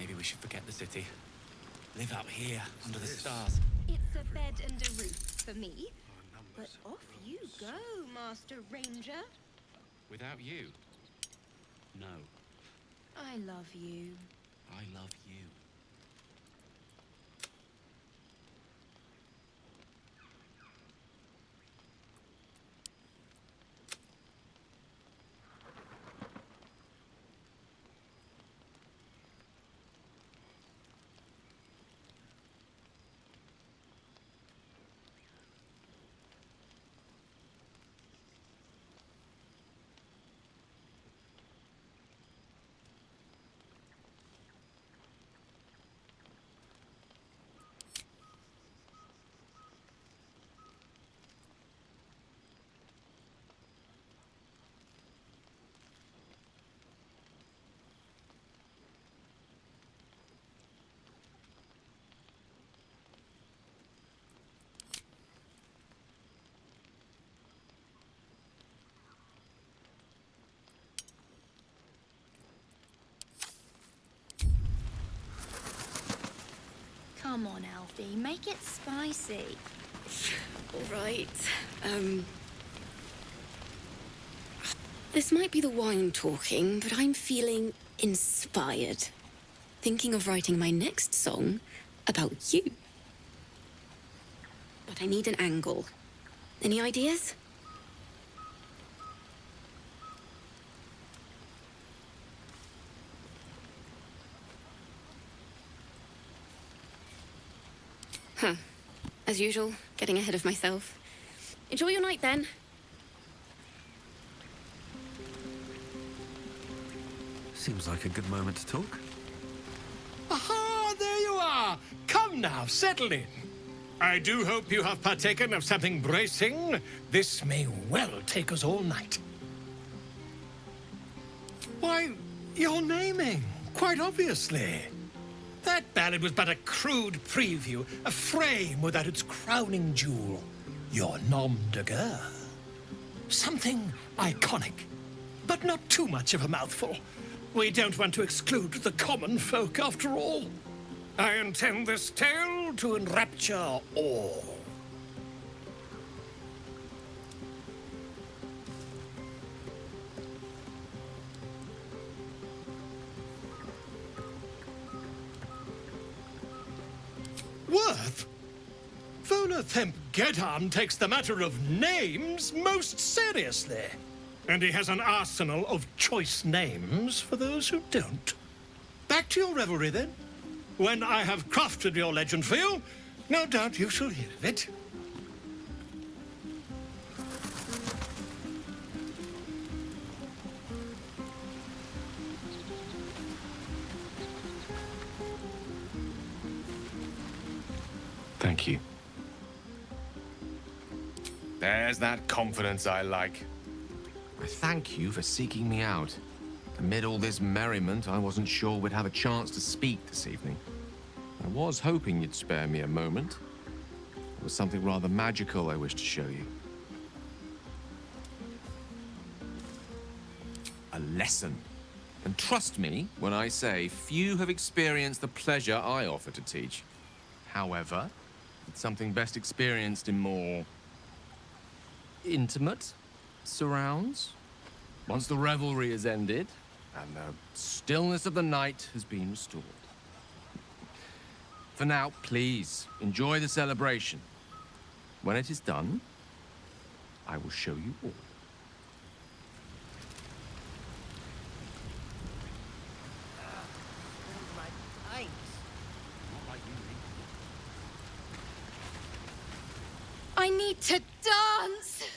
Maybe we should forget the city. Live out here, under the stars. It's a bed and a roof for me. But off you go, Master Ranger. Without you? No. I love you. I love you. Come on, Alfie, make it spicy. All right. This might be the wine talking, but I'm feeling inspired. Thinking of writing my next song about you. But I need an angle. Any ideas? Huh. As usual, getting ahead of myself. Enjoy your night, then. Seems like a good moment to talk. Aha! There you are! Come now, settle in. I do hope you have partaken of something bracing. This may well take us all night. Why, you're naming, quite obviously. That ballad was but a crude preview, a frame without its crowning jewel. Your nom de guerre. Something iconic, but not too much of a mouthful. We don't want to exclude the common folk, after all. I intend this tale to enrapture all. Worth? Volethemp Gedhan takes the matter of names most seriously. And he has an arsenal of choice names for those who don't. Back to your revelry, then. When I have crafted your legend for you, no doubt you shall hear of it. Thank you. There's that confidence I like. I thank you for seeking me out. Amid all this merriment, I wasn't sure we'd have a chance to speak this evening. I was hoping you'd spare me a moment. There was something rather magical I wished to show you. A lesson. And trust me when I say few have experienced the pleasure I offer to teach. However, it's something best experienced in more intimate surrounds. Once the revelry is ended, and the stillness of the night has been restored. For now, please, enjoy the celebration. When it is done, I will show you all. I need to dance!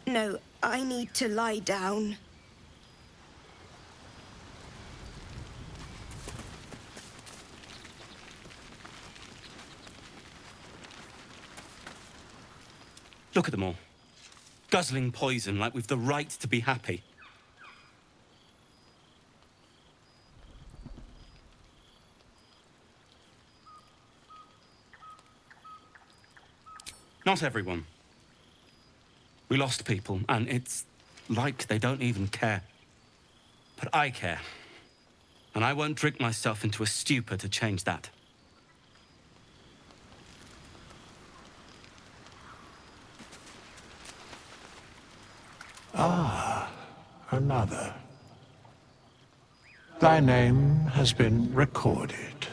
No, I need to lie down. Look at them all. Guzzling poison like we've the right to be happy. Not everyone. We lost people, and it's like they don't even care. But I care. And I won't drink myself into a stupor to change that. Another. Thy name has been recorded.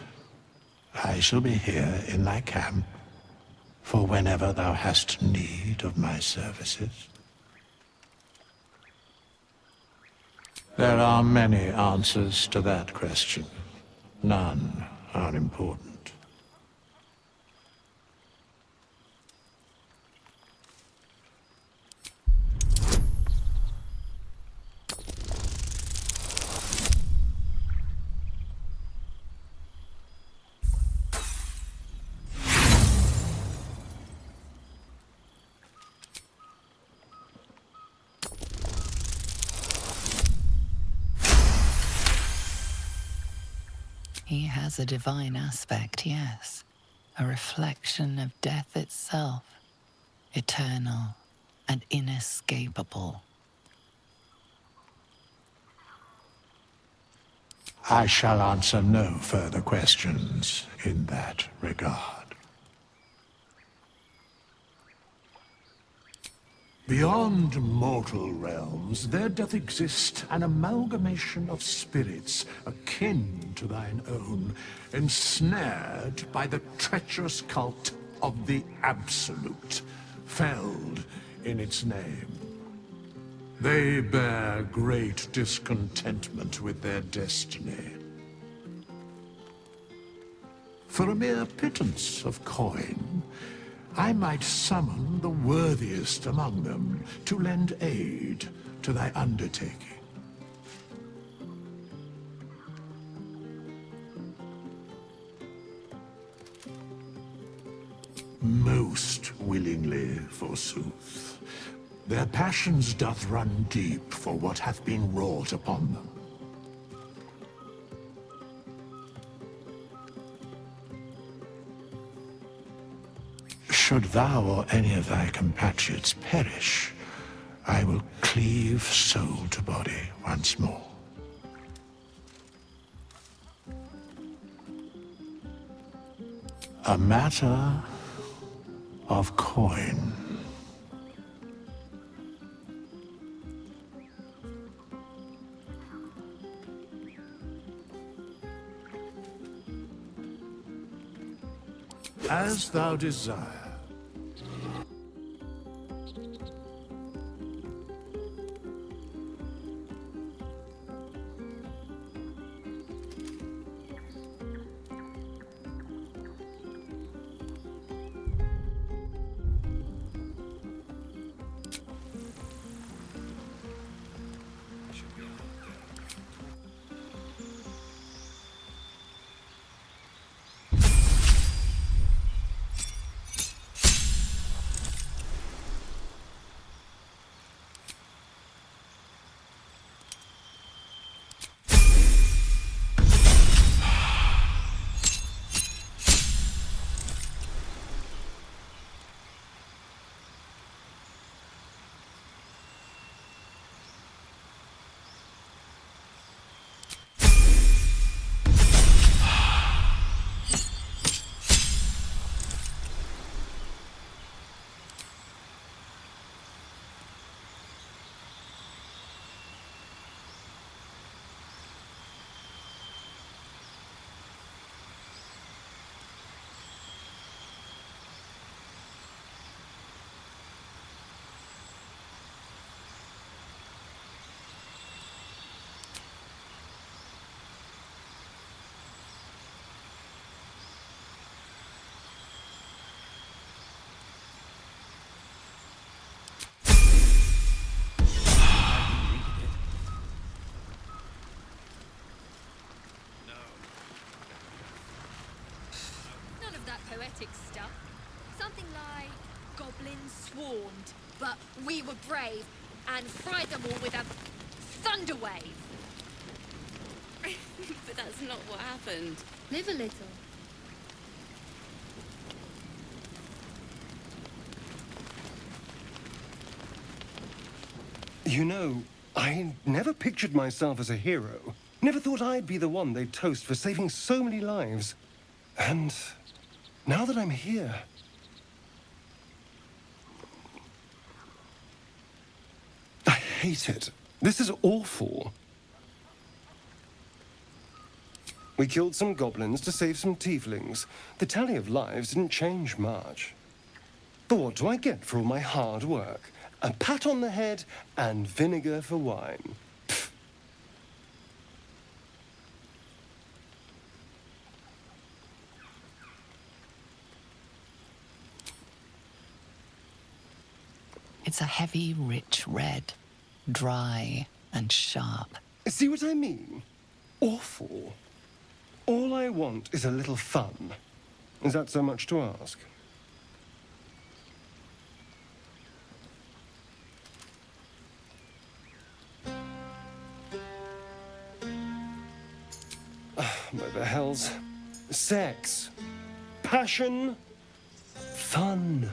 I shall be here in thy camp for whenever thou hast need of my services. There are many answers to that question. None are important. He has a divine aspect, yes. A reflection of death itself. Eternal and inescapable. I shall answer no further questions in that regard. Beyond mortal realms, there doth exist an amalgamation of spirits akin to thine own, ensnared by the treacherous cult of the Absolute, felled in its name. They bear great discontentment with their destiny. For a mere pittance of coin, I might summon the worthiest among them to lend aid to thy undertaking. Most willingly, forsooth. Their passions doth run deep for what hath been wrought upon them. Should thou or any of thy compatriots perish, I will cleave soul to body once more. A matter of coin. As thou desire. Poetic stuff. Something like goblins swarmed, but we were brave and fried them all with a thunder wave. But that's not what happened. Live a little. You know, I never pictured myself as a hero. Never thought I'd be the one they'd toast for saving so many lives. And now that I'm here... I hate it. This is awful. We killed some goblins to save some tieflings. The tally of lives didn't change much. But what do I get for all my hard work? A pat on the head and vinegar for wine. Pfft. It's a heavy, rich red, dry and sharp. See what I mean? Awful. All I want is a little fun. Is that so much to ask? What the hell's... Sex. Passion. Fun.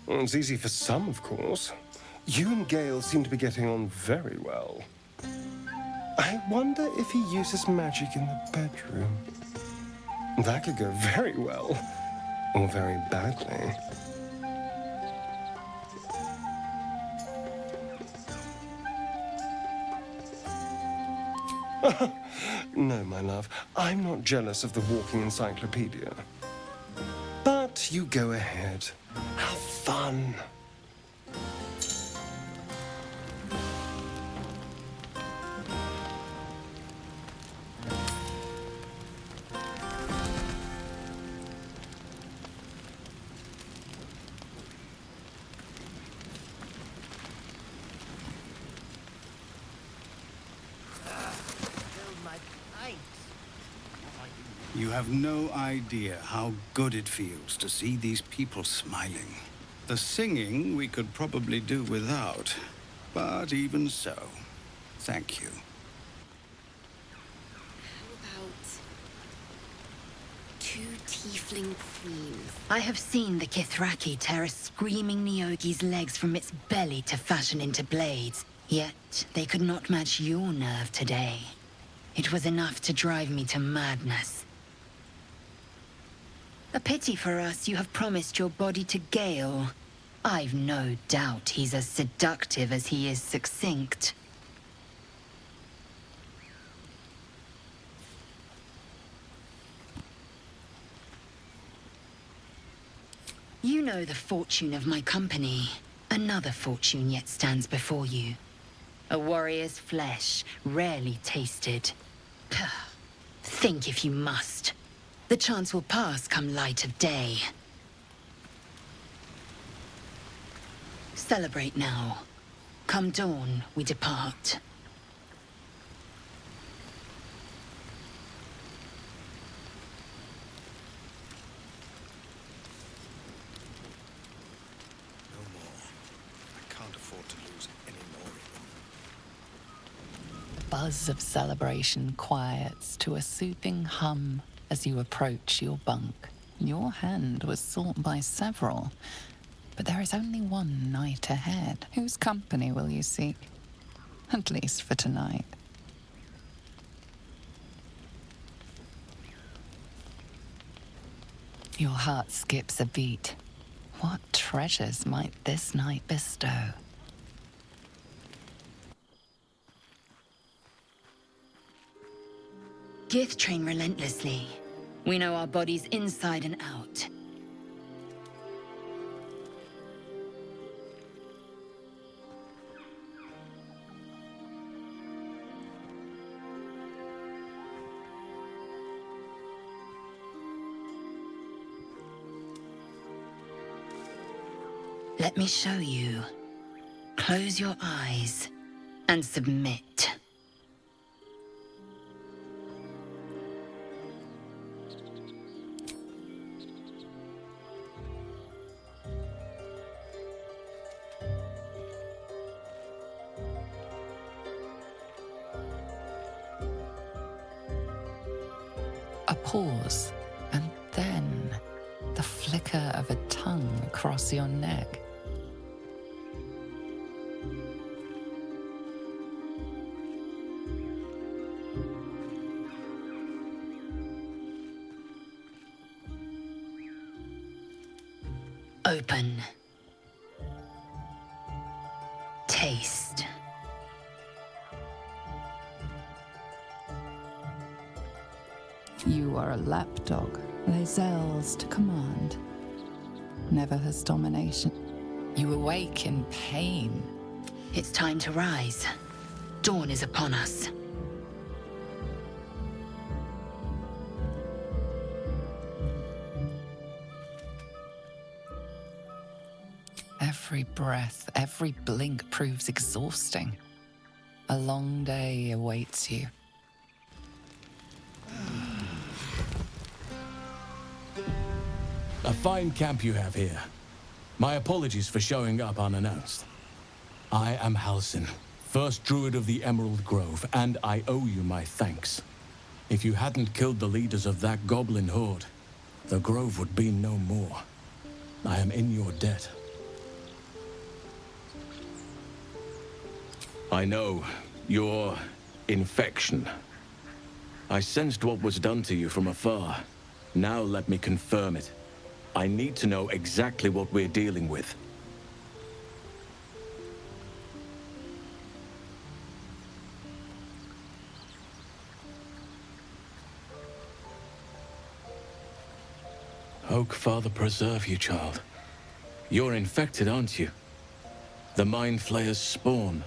Well, it's easy for some, of course. You and Gale seem to be getting on very well. I wonder if he uses magic in the bedroom. That could go very well, or very badly. No, my love, I'm not jealous of the walking encyclopedia. But you go ahead. Have fun. You have no idea how good it feels to see these people smiling. The singing we could probably do without, but even so, thank you. How about 2 tiefling queens? I have seen the Kithraki tear a screaming Neogi's legs from its belly to fashion into blades, yet they could not match your nerve today. It was enough to drive me to madness. A pity for us you have promised your body to Gale. I've no doubt he's as seductive as he is succinct. You know the fortune of my company. Another fortune yet stands before you. A warrior's flesh, rarely tasted. Think if you must. The chance will pass come light of day. Celebrate now. Come dawn, we depart. No more. I can't afford to lose any more of them. Buzz of celebration quiets to a soothing hum as you approach your bunk. Your hand was sought by several, but there is only one night ahead. Whose company will you seek? At least for tonight. Your heart skips a beat. What treasures might this night bestow? Gith train relentlessly. We know our bodies inside and out. Let me show you. Close your eyes and submit. A pause, and then the flicker of a tongue across your neck. Open. Taste. You are a lapdog, les ailes to command. Never has domination. You awake in pain. It's time to rise. Dawn is upon us. Every breath, every blink proves exhausting. A long day awaits you. A fine camp you have here. My apologies for showing up unannounced. I am Halsin, first druid of the Emerald Grove, and I owe you my thanks. If you hadn't killed the leaders of that goblin horde, the grove would be no more. I am in your debt. I know your infection. I sensed what was done to you from afar. Now let me confirm it. I need to know exactly what we're dealing with. Oak, Father, preserve you, child. You're infected, aren't you? The Mind Flayer's spawn.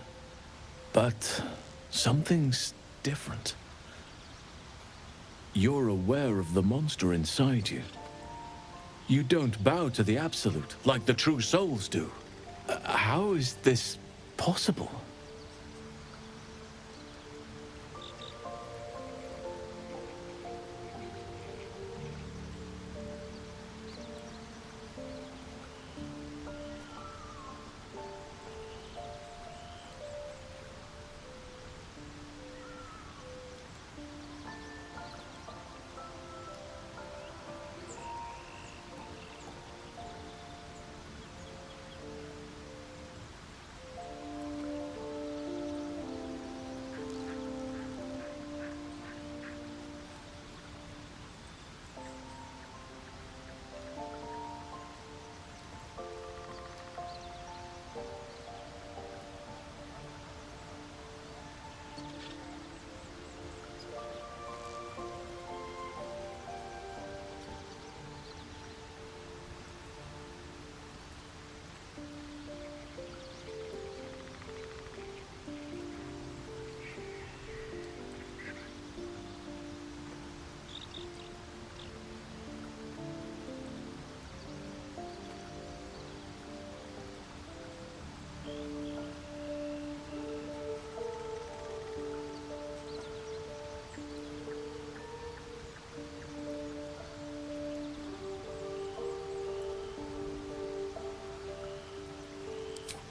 But something's different. You're aware of the monster inside you. You don't bow to the Absolute, like the true souls do. How is this possible?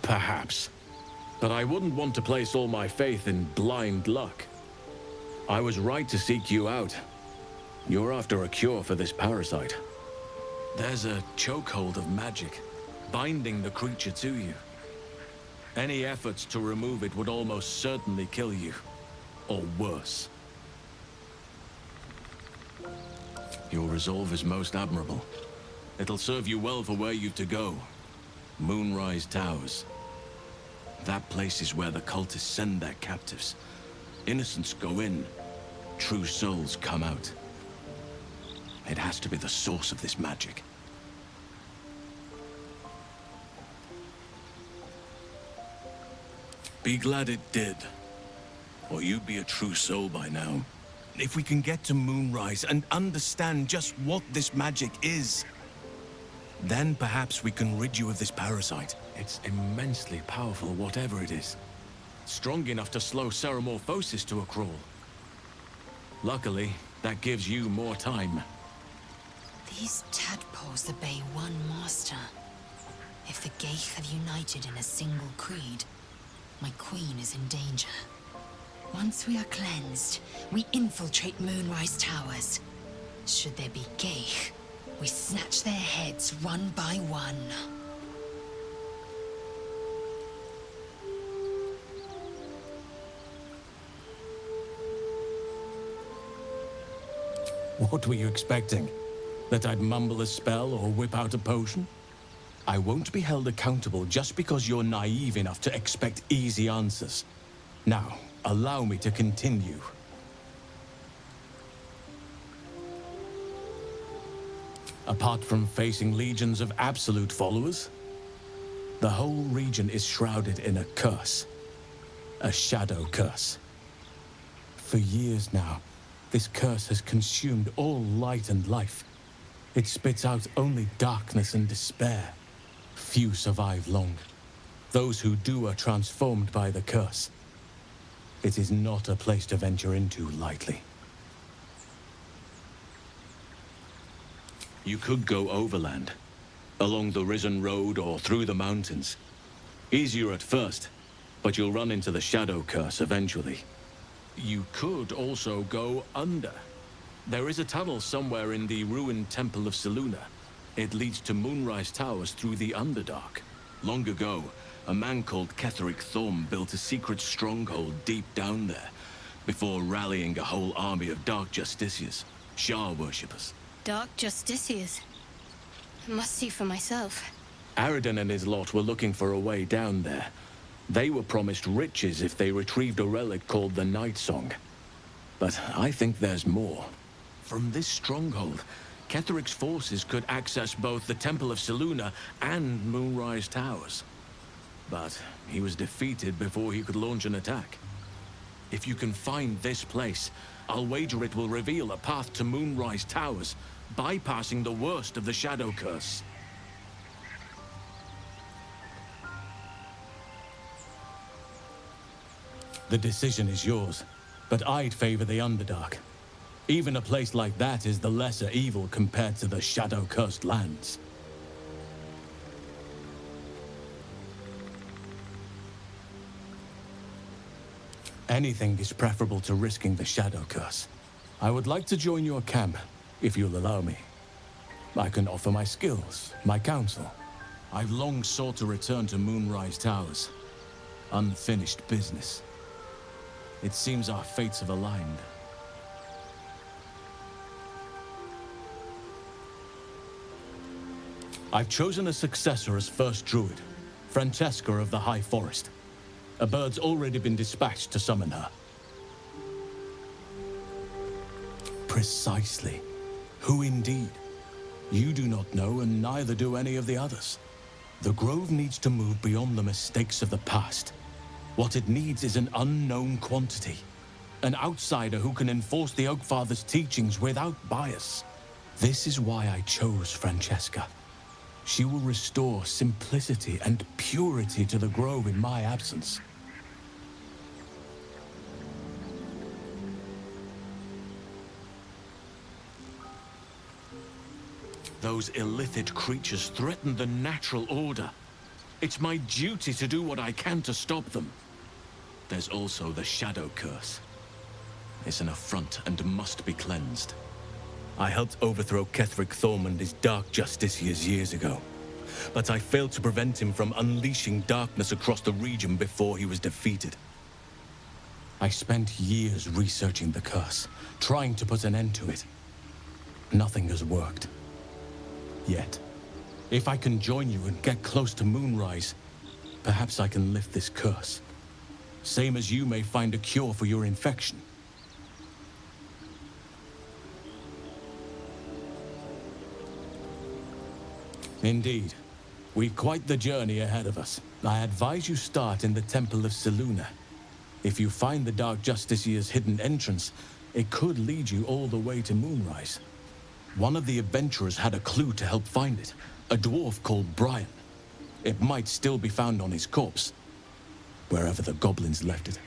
Perhaps. But I wouldn't want to place all my faith in blind luck. I was right to seek you out. You're after a cure for this parasite. There's a chokehold of magic, binding the creature to you. Any efforts to remove it would almost certainly kill you. Or worse. Your resolve is most admirable. It'll serve you well for where you've to go. Moonrise Towers. That place is where the cultists send their captives. Innocents go in, true souls come out. It has to be the source of this magic. Be glad it did, or you'd be a true soul by now. If we can get to Moonrise and understand just what this magic is, then perhaps we can rid you of this parasite. It's immensely powerful, whatever it is. Strong enough to slow ceremorphosis to a crawl. Luckily, that gives you more time. These tadpoles obey one master. If the Geich have united in a single creed, my queen is in danger. Once we are cleansed, we infiltrate Moonrise Towers. Should there be Geich, we snatch their heads one by one. What were you expecting? That I'd mumble a spell or whip out a potion? I won't be held accountable just because you're naive enough to expect easy answers. Now, allow me to continue. Apart from facing legions of absolute followers, the whole region is shrouded in a curse. A shadow curse. For years now, this curse has consumed all light and life. It spits out only darkness and despair. Few survive long. Those who do are transformed by the curse. It is not a place to venture into lightly. You could go overland, along the Risen Road or through the mountains. Easier at first, but you'll run into the shadow curse eventually. You could also go under. There is a tunnel somewhere in the ruined Temple of Selûne. It leads to Moonrise Towers through the Underdark. Long ago, a man called Ketheric Thorm built a secret stronghold deep down there, before rallying a whole army of Dark Justiciars, Shah worshippers. Dark Justiciars. I must see for myself. Aridin and his lot were looking for a way down there. They were promised riches if they retrieved a relic called the Night Song. But I think there's more. From this stronghold, Ketheric's forces could access both the Temple of Selûne and Moonrise Towers. But he was defeated before he could launch an attack. If you can find this place, I'll wager it will reveal a path to Moonrise Towers, bypassing the worst of the Shadow Curse. The decision is yours, but I'd favor the Underdark. Even a place like that is the lesser evil compared to the shadow-cursed lands. Anything is preferable to risking the shadow curse. I would like to join your camp, if you'll allow me. I can offer my skills, my counsel. I've long sought to return to Moonrise Towers. Unfinished business. It seems our fates have aligned. I've chosen a successor as first druid, Francesca of the High Forest. A bird's already been dispatched to summon her. Precisely. Who indeed? You do not know, and neither do any of the others. The Grove needs to move beyond the mistakes of the past. What it needs is an unknown quantity. An outsider who can enforce the Oakfather's teachings without bias. This is why I chose Francesca. She will restore simplicity and purity to the Grove in my absence. Those illithid creatures threaten the natural order. It's my duty to do what I can to stop them. There's also the Shadow Curse. It's an affront and must be cleansed. I helped overthrow Ketheric Thorm and his Dark Justiciars years ago, but I failed to prevent him from unleashing darkness across the region before he was defeated. I spent years researching the curse, trying to put an end to it. Nothing has worked. Yet, if I can join you and get close to Moonrise, perhaps I can lift this curse. Same as you may find a cure for your infection. Indeed. We've quite the journey ahead of us. I advise you start in the Temple of Selûne. If you find the Dark Justiciar's hidden entrance, it could lead you all the way to Moonrise. One of the adventurers had a clue to help find it. A dwarf called Brian. It might still be found on his corpse, wherever the goblins left it.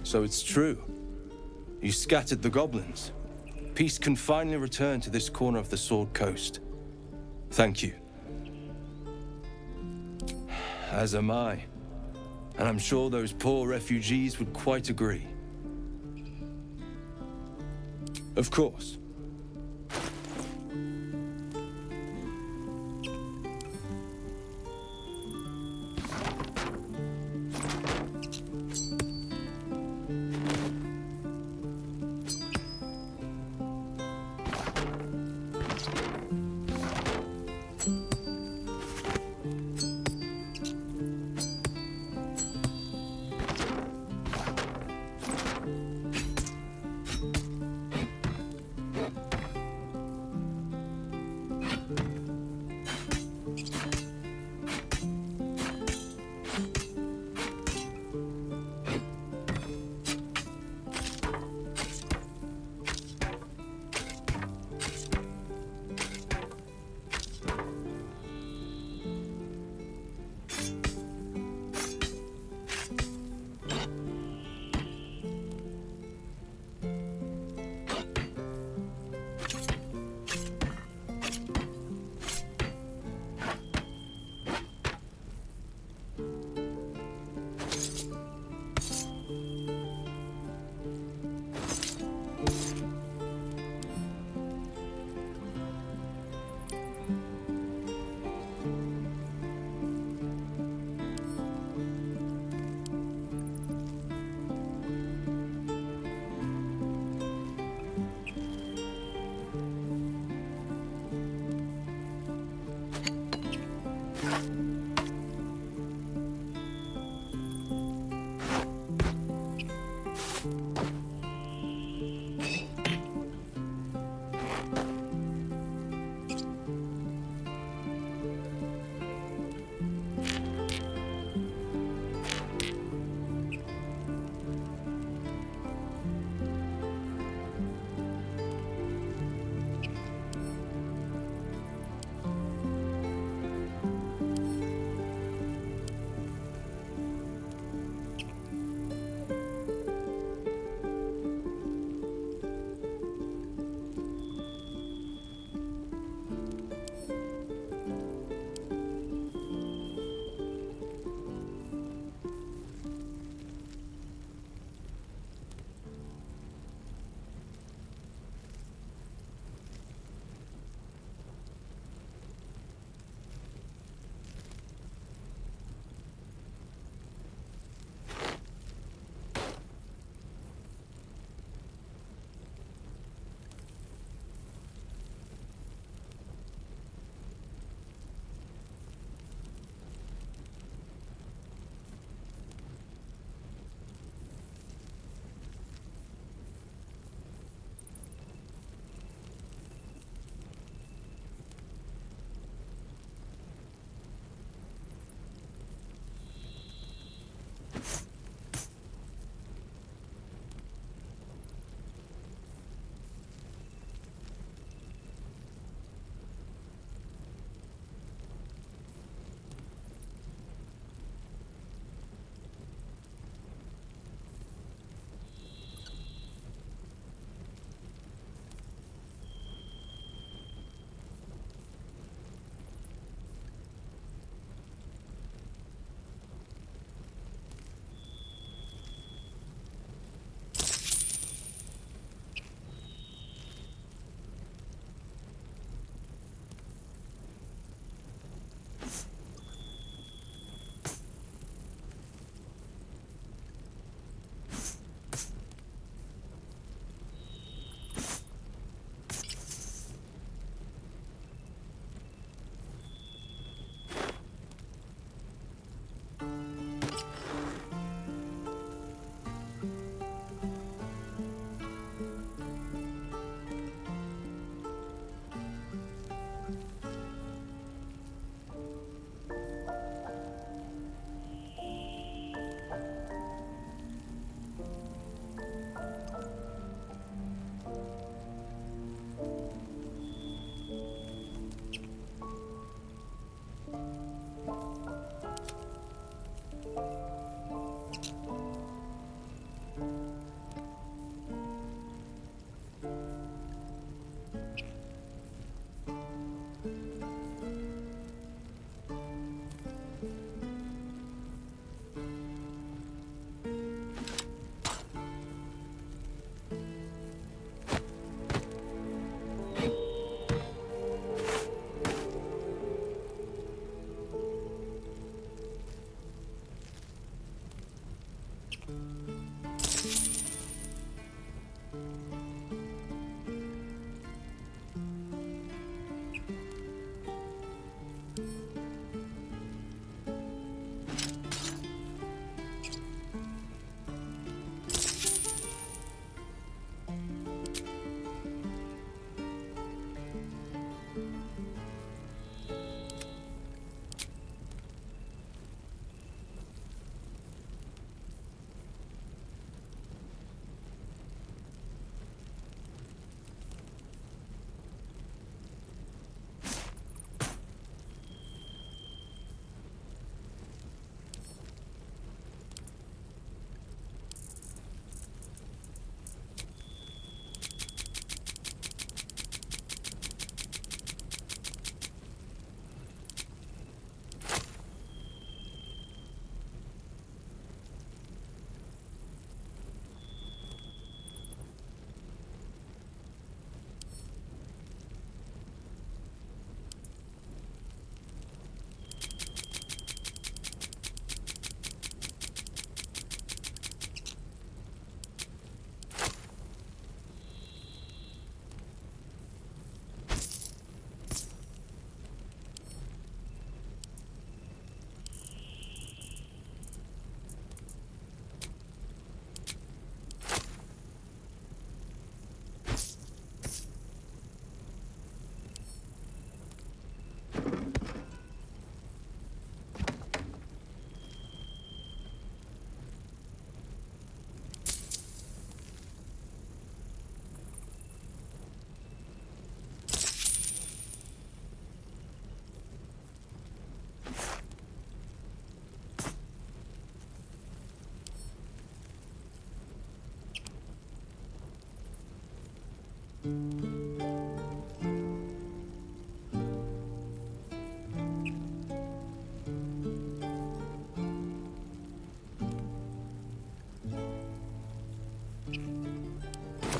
So it's true. You scattered the goblins. Peace can finally return to this corner of the Sword Coast. Thank you. As am I. And I'm sure those poor refugees would quite agree. Of course.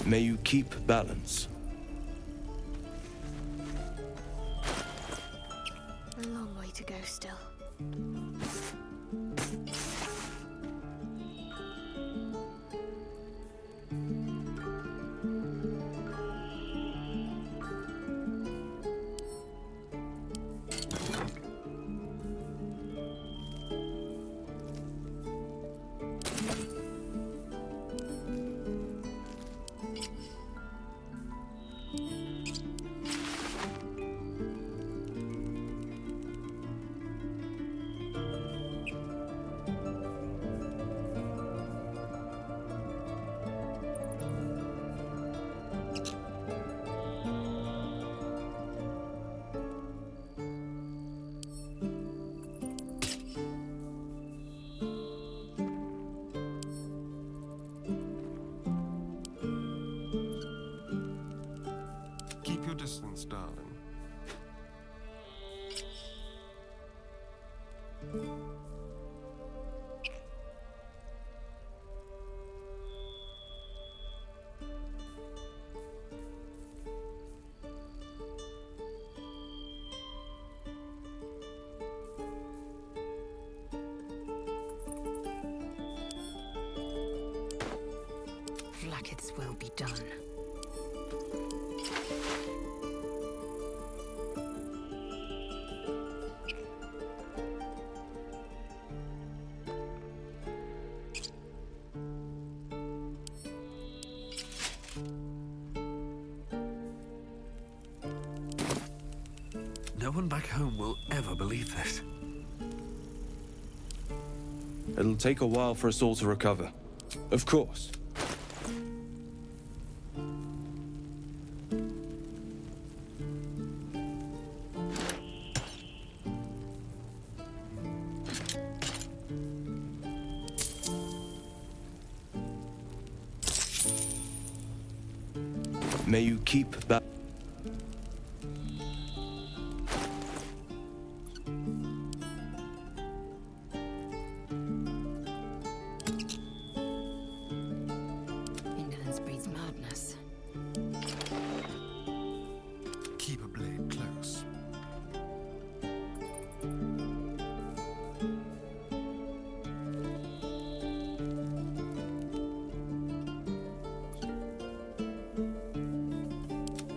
May you keep balance. A long way to go still. Keep your distance, darling. Vlaakith's will be done. No one back home will ever believe this. It'll take a while for us all to recover. Of course. May you keep back. Indolence breeds madness. Keep a blade close.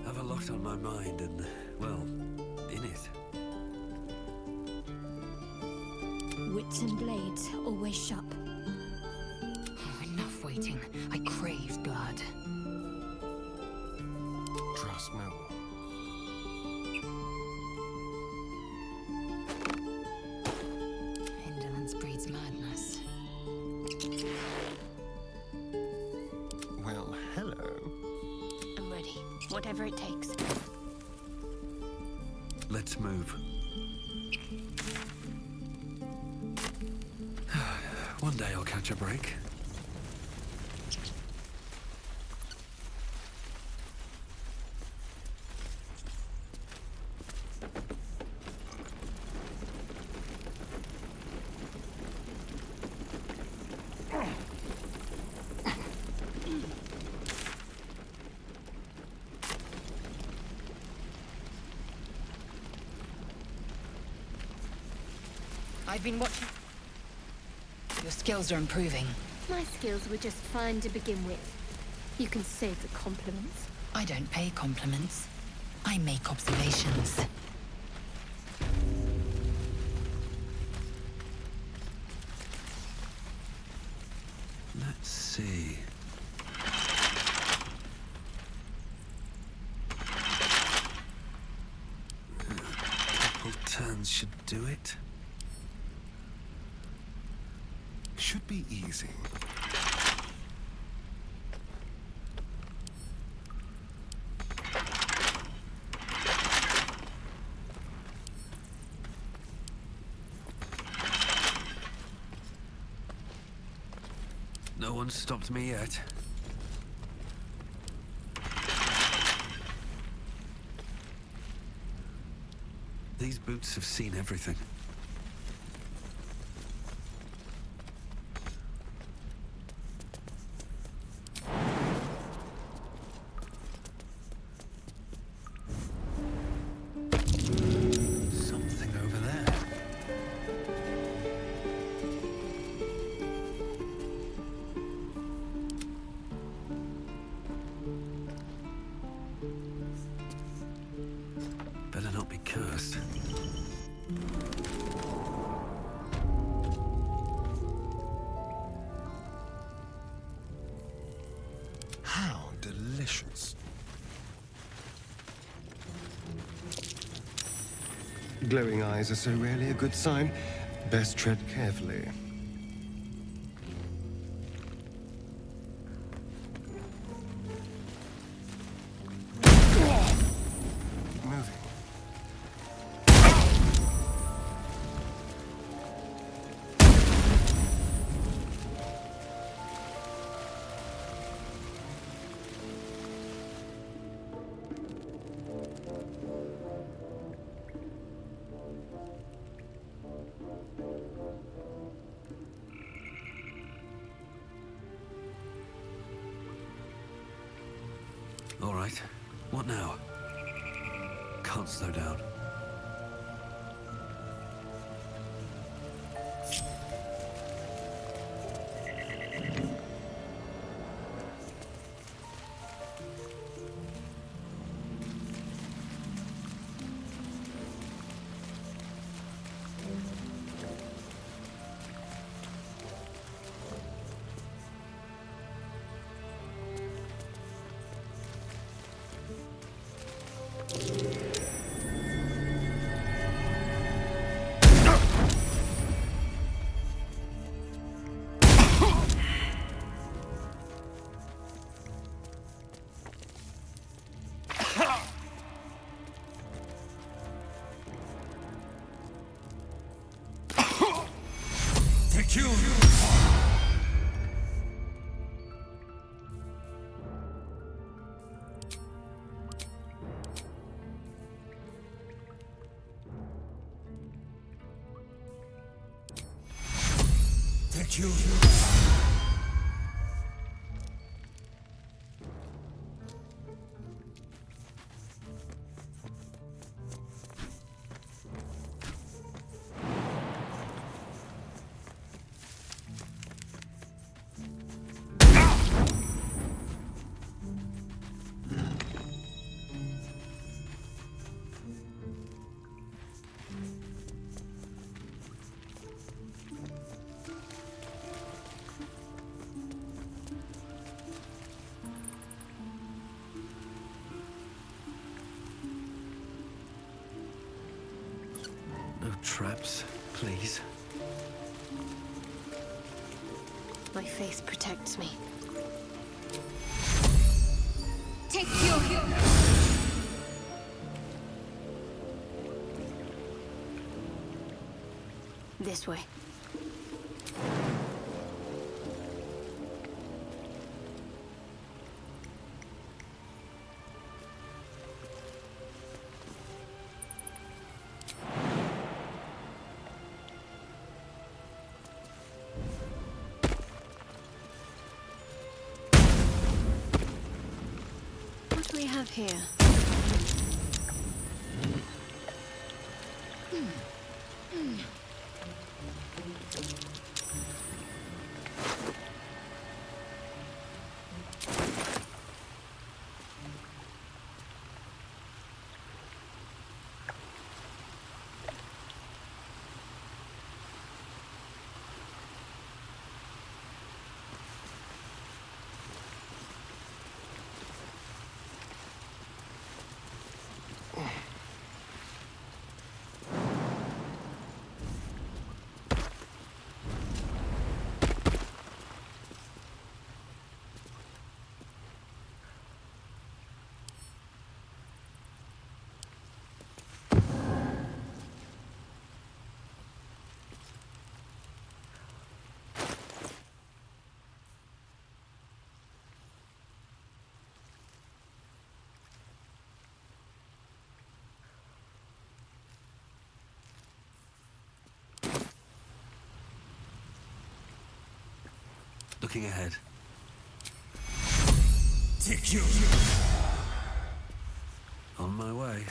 Have a lot on my mind and, well, in it. Wits and blades always sharp. Oh, enough waiting. I crave blood. Trust no one. Indolence breeds madness. Well, hello. I'm ready. Whatever it takes. Let's move. One day I'll catch a break. I've been watching. Your skills are improving. My skills were just fine to begin with. You can save the compliments. I don't pay compliments. I make observations. Let's see. Couple turns should do it. Should be easy. No one's stopped me yet. These boots have seen everything. Better not be cursed. How delicious. Glowing eyes are so rarely a good sign. Best tread carefully. Keep moving. All right. What now? Can't slow down. No traps, please. My faith protects me. Take your This way. What do we have here? Looking ahead. Take you. On my way.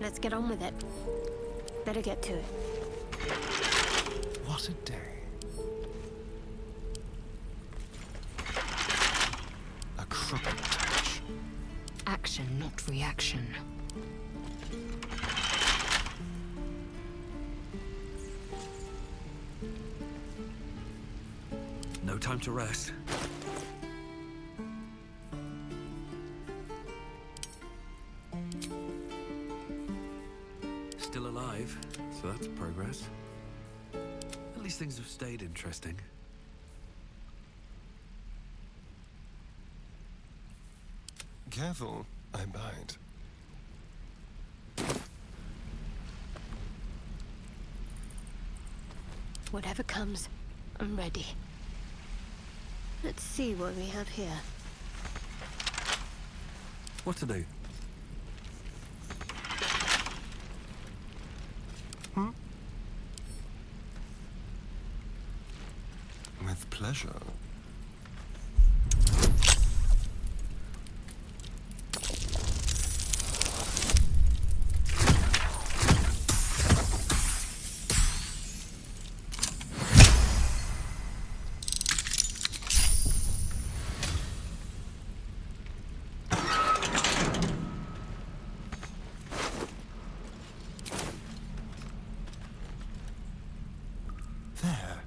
Let's get on with it. Better get to it. What a day. A crooked touch. Action, not reaction. No time to rest. Still alive, so that's progress. At least things have stayed interesting. Careful, I bite. Whatever comes, I'm ready. Let's see what we have here. What to do? With pleasure. There.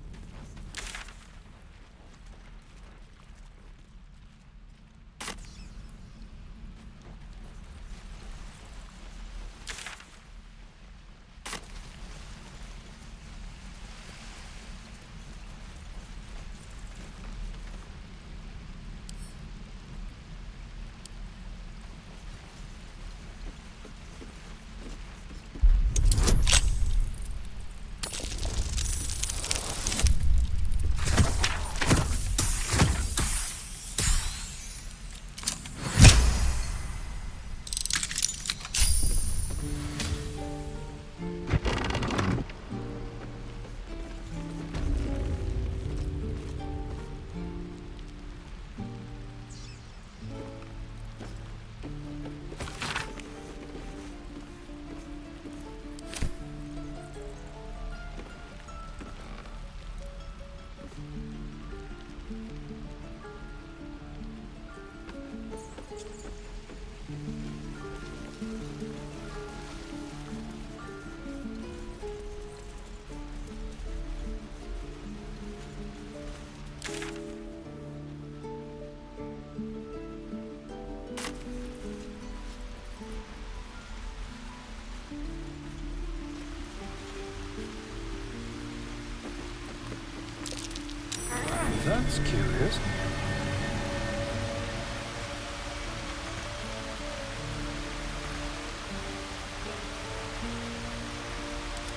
That's curious.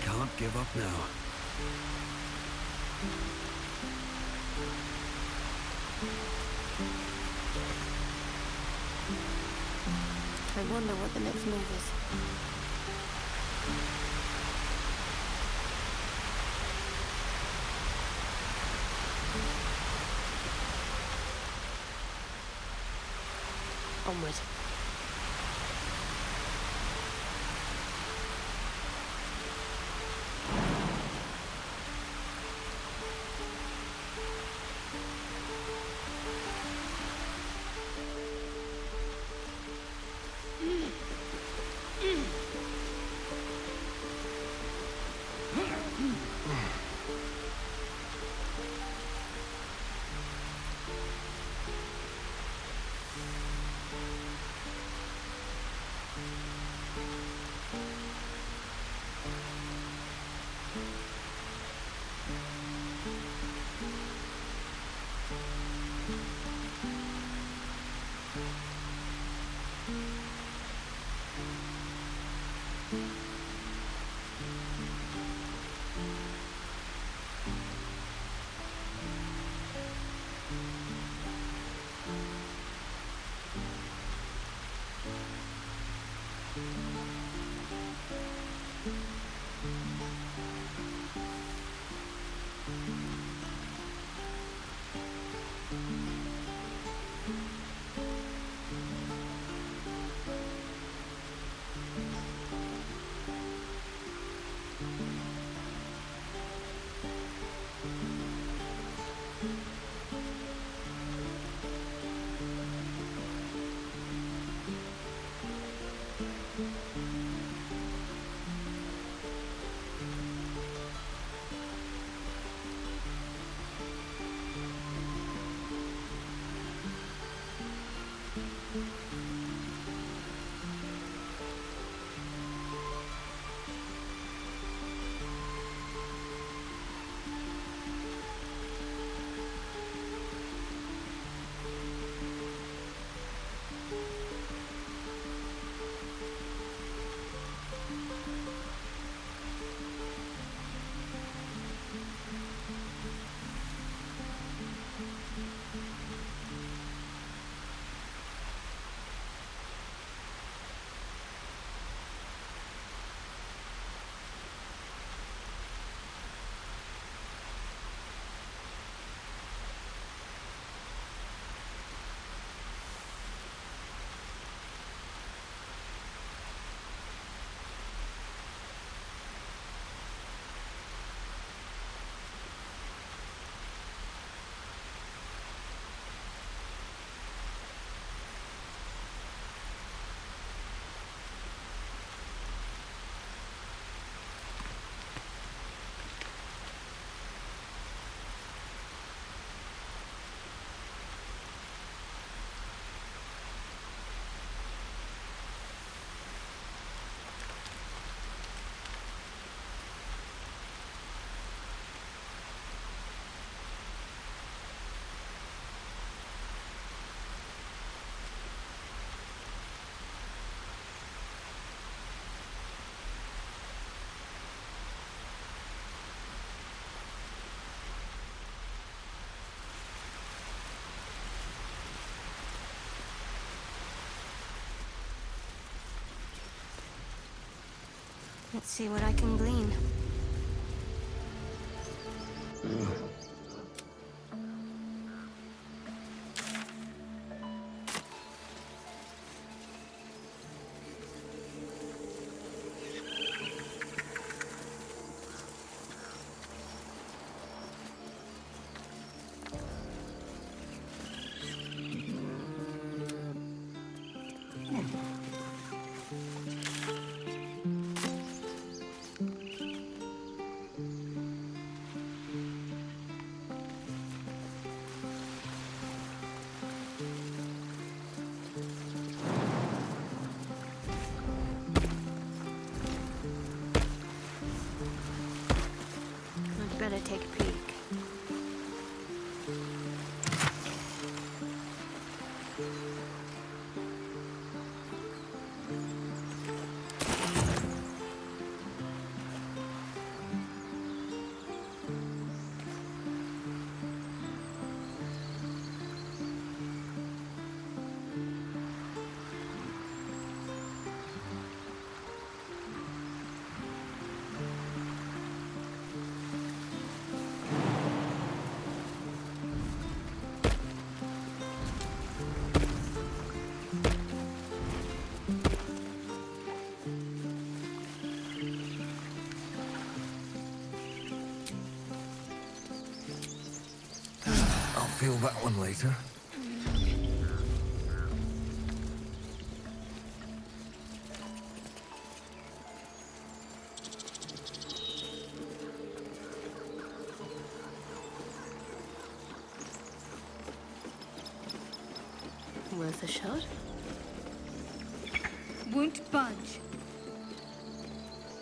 Can't give up now. I wonder what the next move is. Onward. Let's see what I can glean. I'd better take a peek. I'll feel that one later. Worth a shot? Won't budge.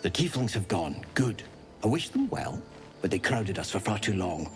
The tieflings have gone. Good. I wish them well, but they crowded us for far too long.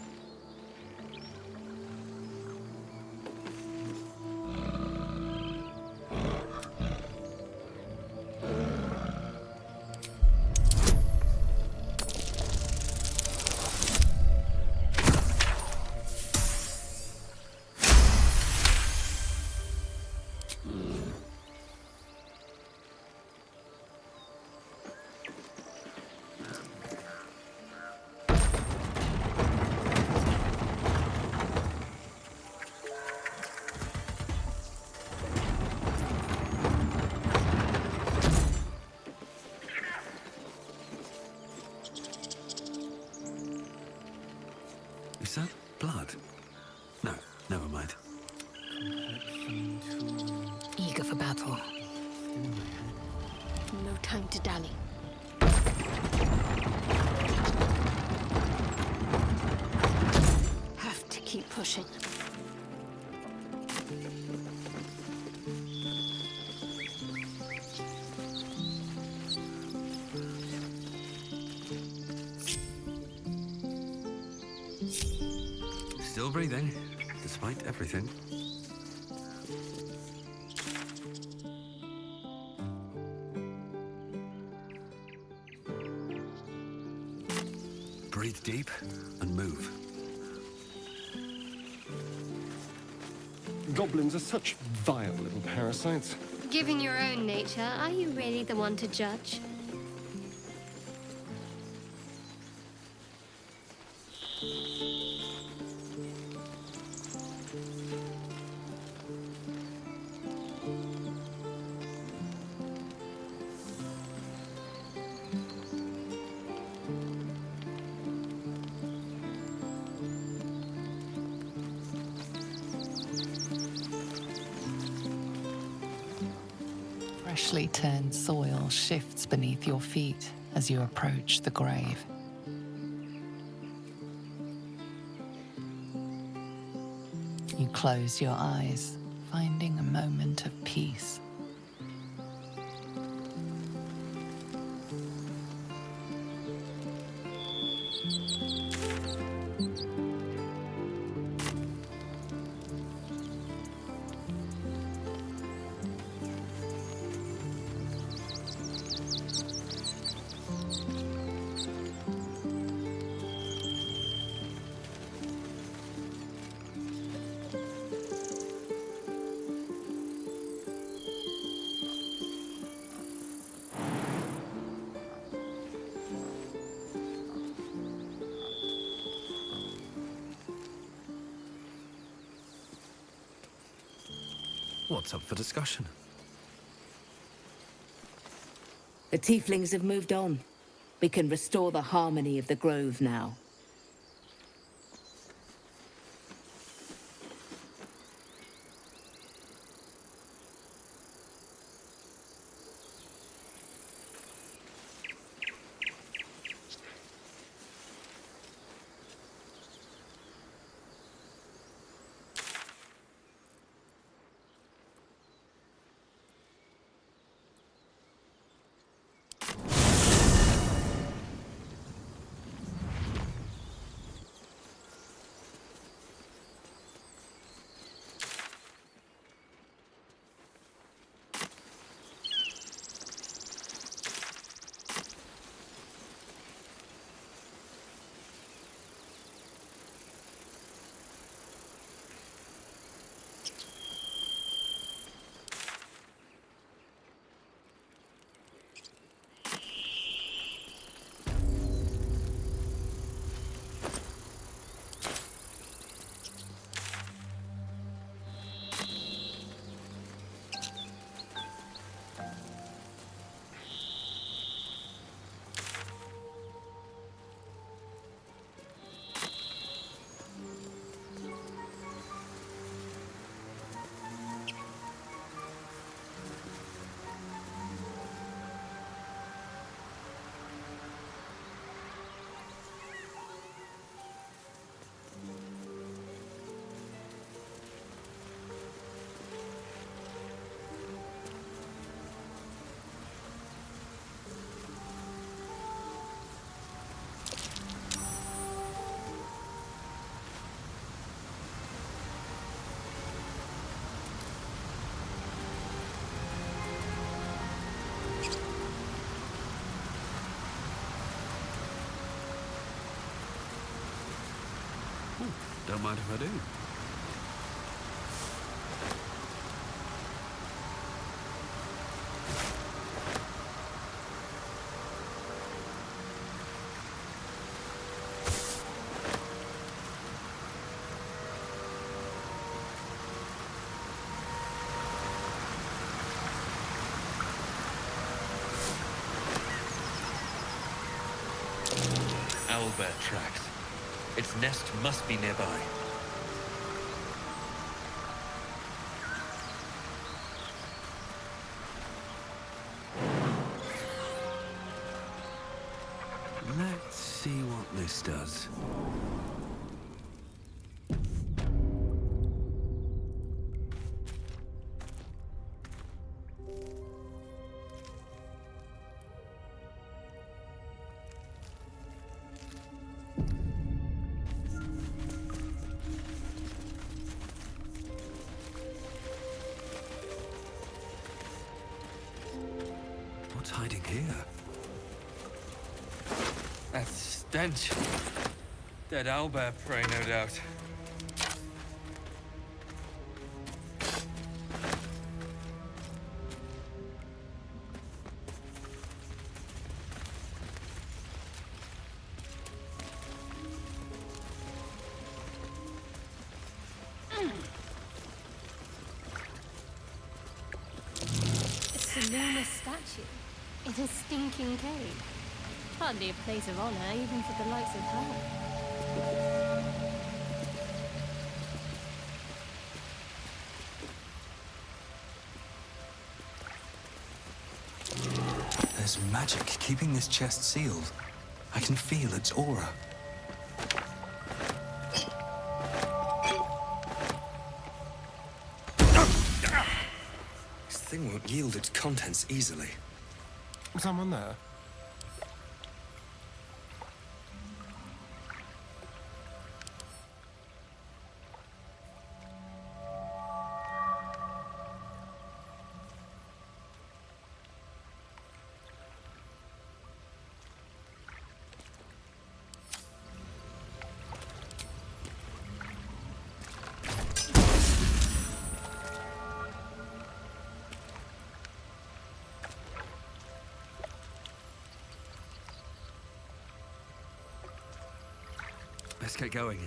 Is that blood? No, never mind. Eager for battle. No time to dally. Have to keep pushing. Still breathing, despite everything. Breathe deep and move. Goblins are such vile little parasites. Given your own nature, are you really the one to judge? Freshly turned soil shifts beneath your feet as you approach the grave. You close your eyes, finding a moment of peace. What's up for discussion? The tieflings have moved on. We can restore the harmony of the grove now. Don't mind if I do. Owlbear tracks. Its nest must be nearby. Let's see what this does. What's hiding here? That stench. Dead owlbear prey, no doubt. It's enormous statue in a stinking cave. Hardly a place of honor, even for the likes of her. There's magic keeping this chest sealed. I can feel its aura. This thing won't yield its contents easily. Someone there? Let's get going.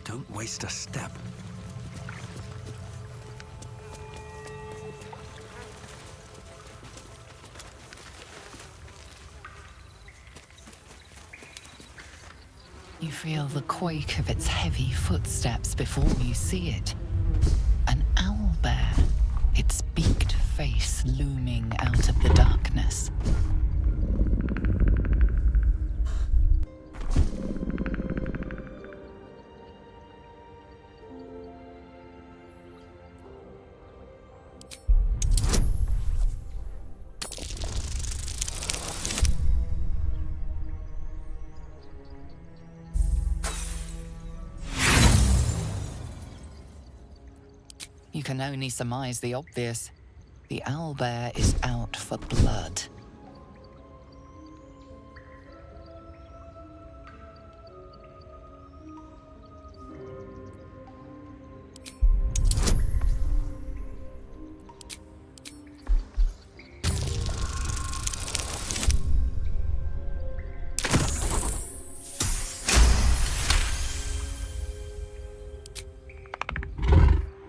Don't waste a step. You feel the quake of its heavy footsteps before you see it. An owlbear, its beaked face looming out of the darkness. You can only surmise the obvious. The owlbear is out for blood.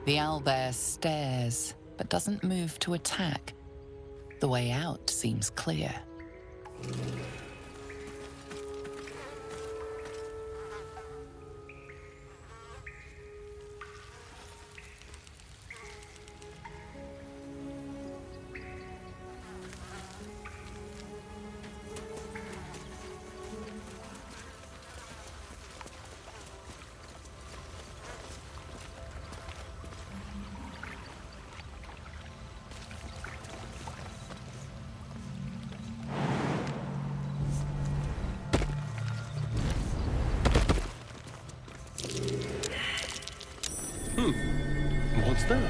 The owlbear stares, but doesn't move to attack. The way out seems clear. What's that?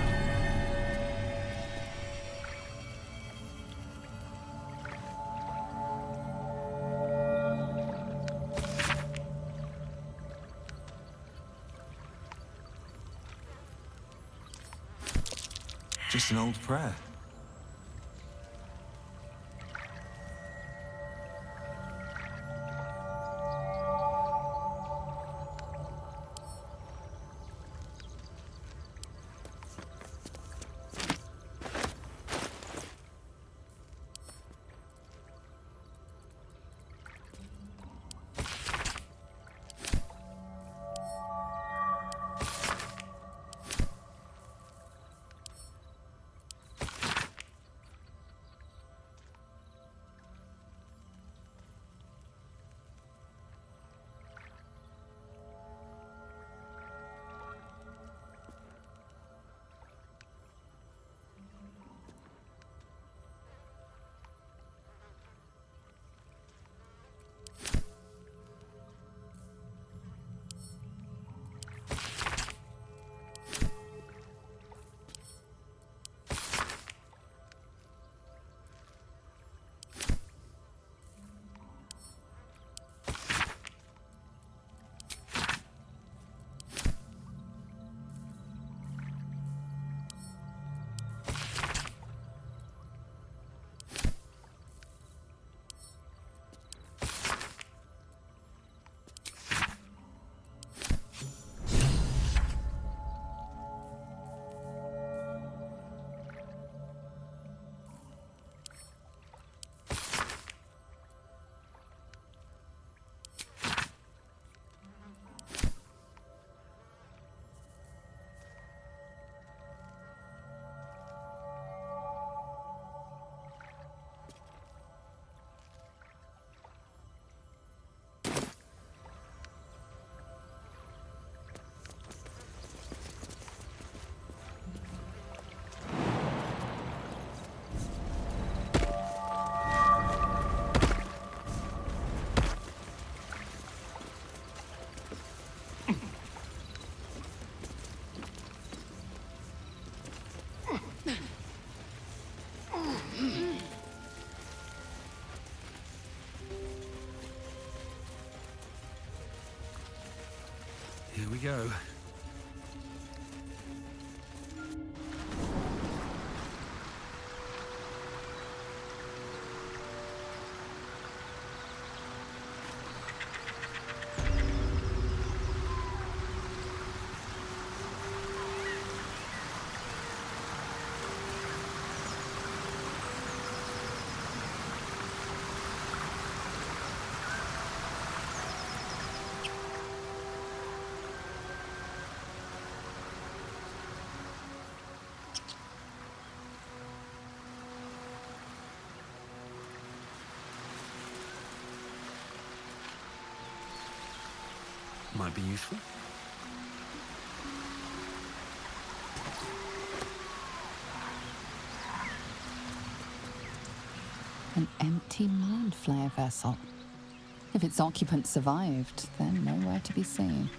Just an old prayer. Here we go. Might be useful. An empty mind flayer vessel. If its occupant survived, they're nowhere to be seen.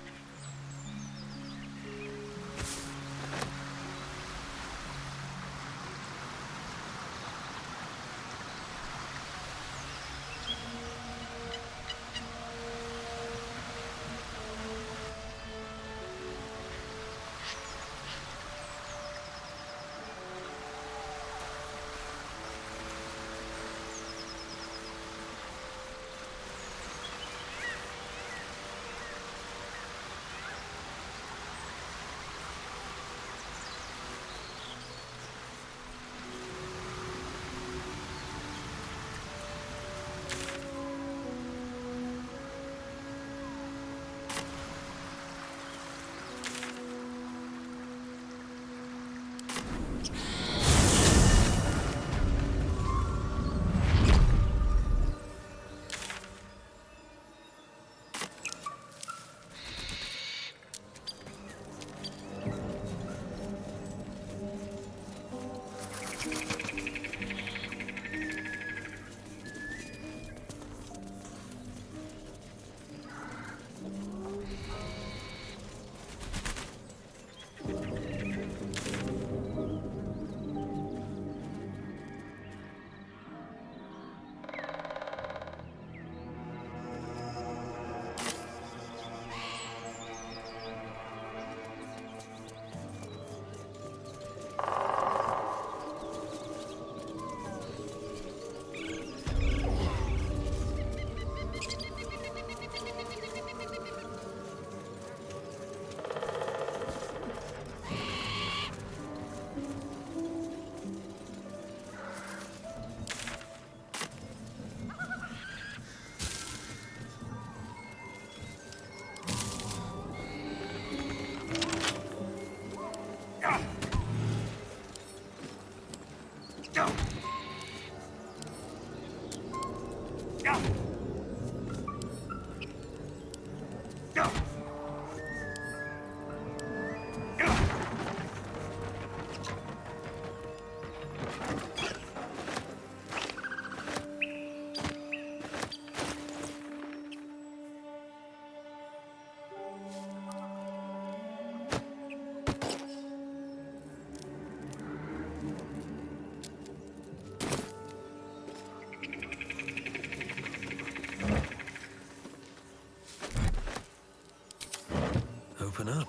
Open up.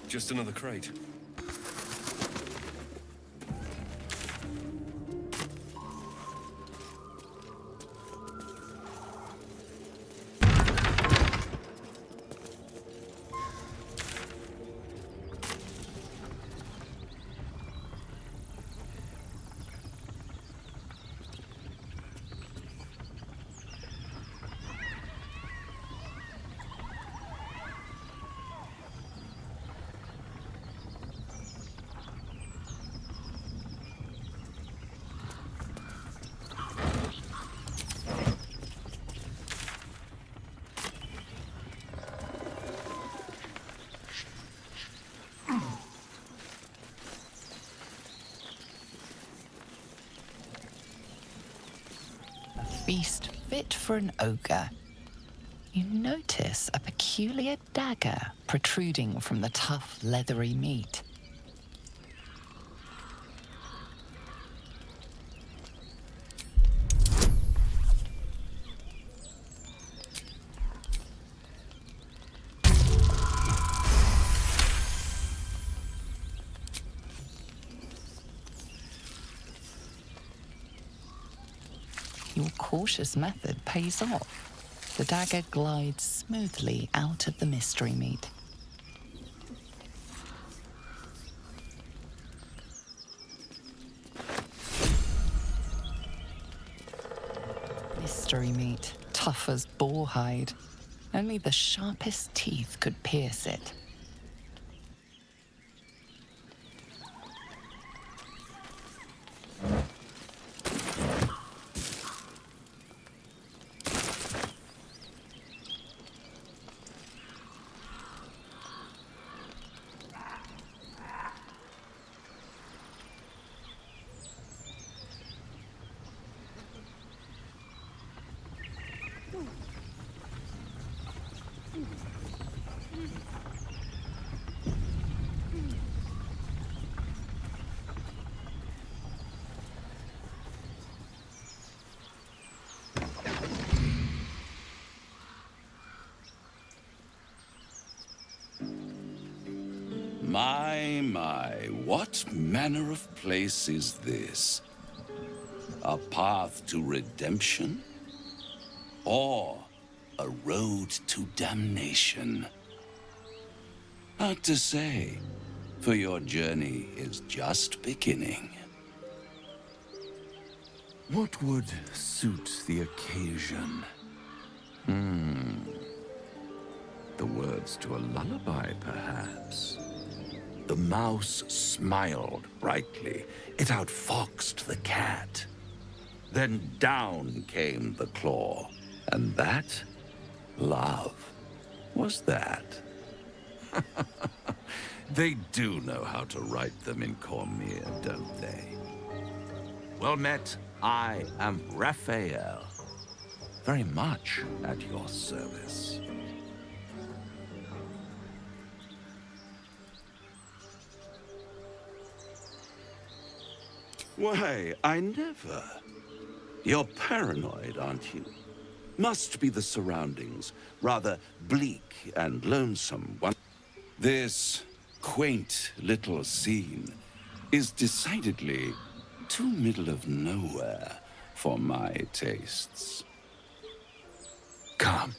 Just another crate. Feast fit for an ogre. You notice a peculiar dagger protruding from the tough, leathery meat. cautious method pays off. The dagger glides smoothly out of the mystery meat. Mystery meat, tough as boar hide. Only the sharpest teeth could pierce it. My, what manner of place is this? A path to redemption? Or a road to damnation? Hard to say, for your journey is just beginning. What would suit the occasion? The words to a lullaby, perhaps. The mouse smiled brightly. It outfoxed the cat. Then down came the claw. And that, love, was that. They do know how to write them in Cormier, don't they? Well met, I am Raphael. Very much at your service. Why, I never. You're paranoid, aren't you? Must be the surroundings, rather bleak and lonesome. This quaint little scene is decidedly too middle of nowhere for my tastes. Come.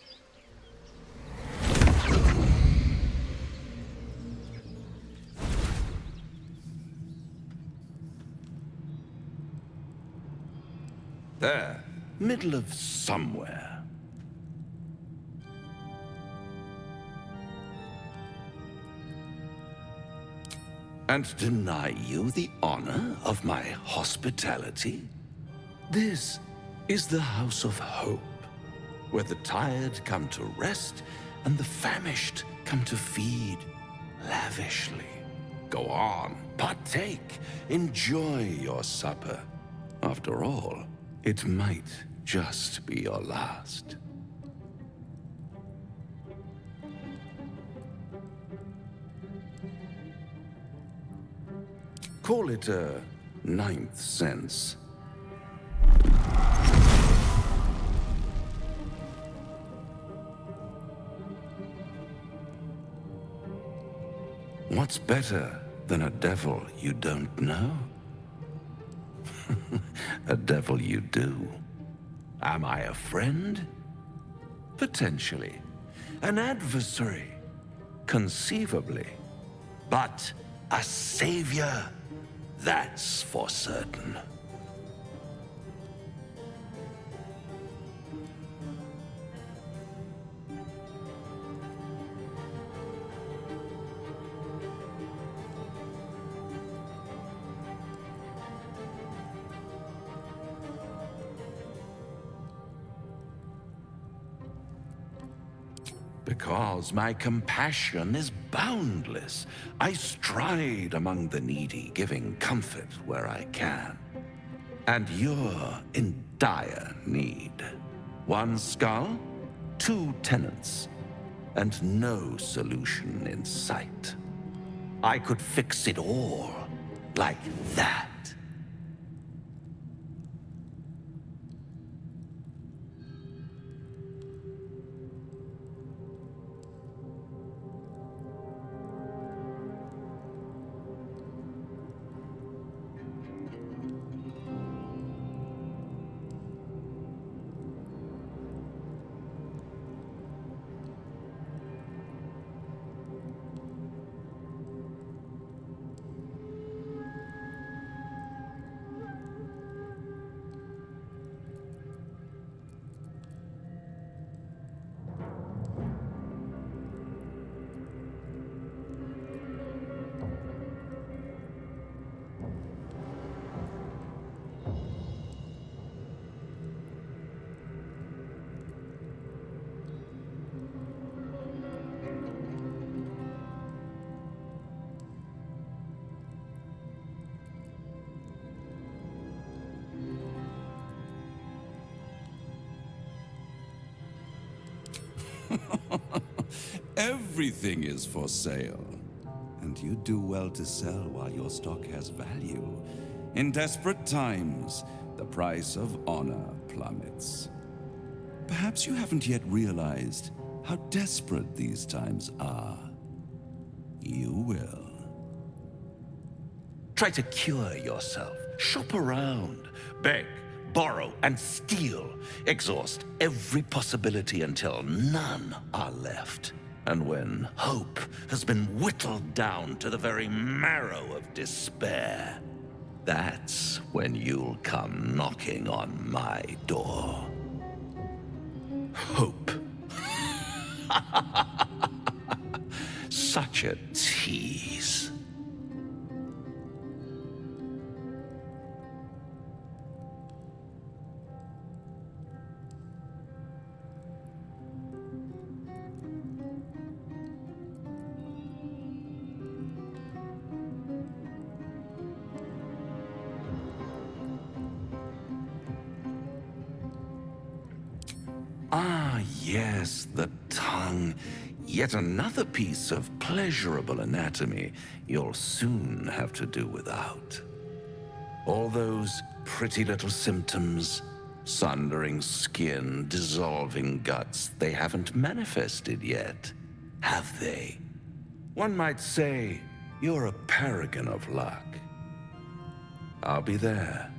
There, middle of somewhere. And deny you the honor of my hospitality? This is the House of Hope, where the tired come to rest and the famished come to feed lavishly. Go on, partake, enjoy your supper. After all, it might just be your last. Call it a ninth sense. What's better than a devil you don't know? A devil you do. Am I a friend? Potentially. An adversary? Conceivably. But a savior? That's for certain. Because my compassion is boundless. I stride among the needy, giving comfort where I can. And you're in dire need. One skull, two tenants, and no solution in sight. I could fix it all, like that. Everything is for sale. And you do well to sell while your stock has value. In desperate times, the price of honor plummets. Perhaps you haven't yet realized how desperate these times are. You will. Try to cure yourself. Shop around. Beg, borrow, and steal. Exhaust every possibility until none are left. And when hope has been whittled down to the very marrow of despair, that's when you'll come knocking on my door. Hope. Such a tease. Ah, yes, the tongue. Yet another piece of pleasurable anatomy you'll soon have to do without. All those pretty little symptoms, sundering skin, dissolving guts, they haven't manifested yet, have they? One might say you're a paragon of luck. I'll be there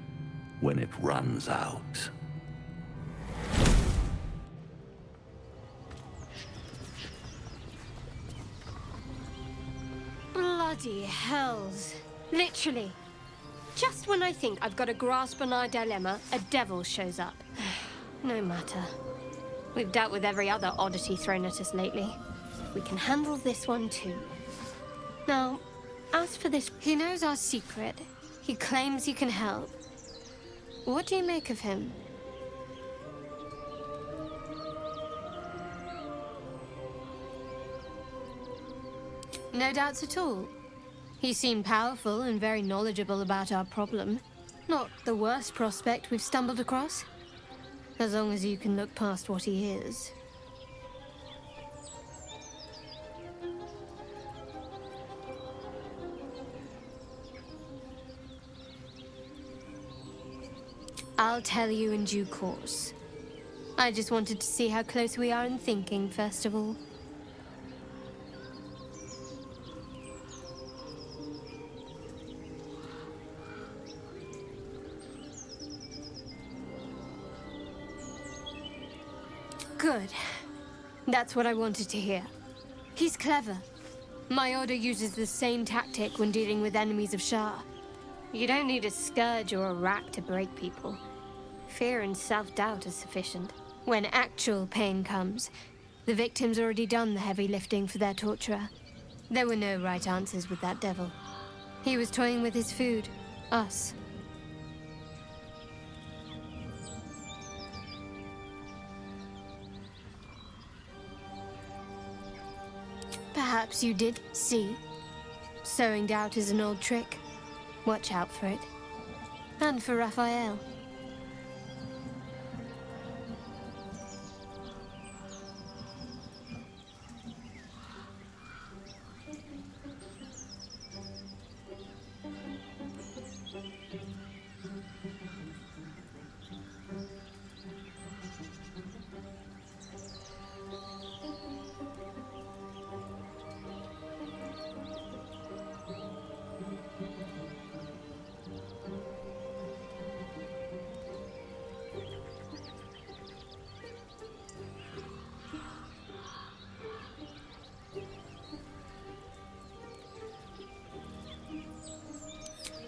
when it runs out. Bloody hells. Literally. Just when I think I've got a grasp on our dilemma, a devil shows up. No matter. We've dealt with every other oddity thrown at us lately. We can handle this one too. Now, as for this, he knows our secret. He claims he can help. What do you make of him? No doubts at all. He seemed powerful and very knowledgeable about our problem. Not the worst prospect we've stumbled across. As long as you can look past what he is. I'll tell you in due course. I just wanted to see how close we are in thinking, first of all. Good. That's what I wanted to hear. He's clever. My order uses the same tactic when dealing with enemies of Shah. You don't need a scourge or a rack to break people. Fear and self-doubt are sufficient. When actual pain comes, the victim's already done the heavy lifting for their torturer. There were no right answers with that devil. He was toying with his food, us. Perhaps you did see. Sowing doubt is an old trick. Watch out for it. And for Raphael.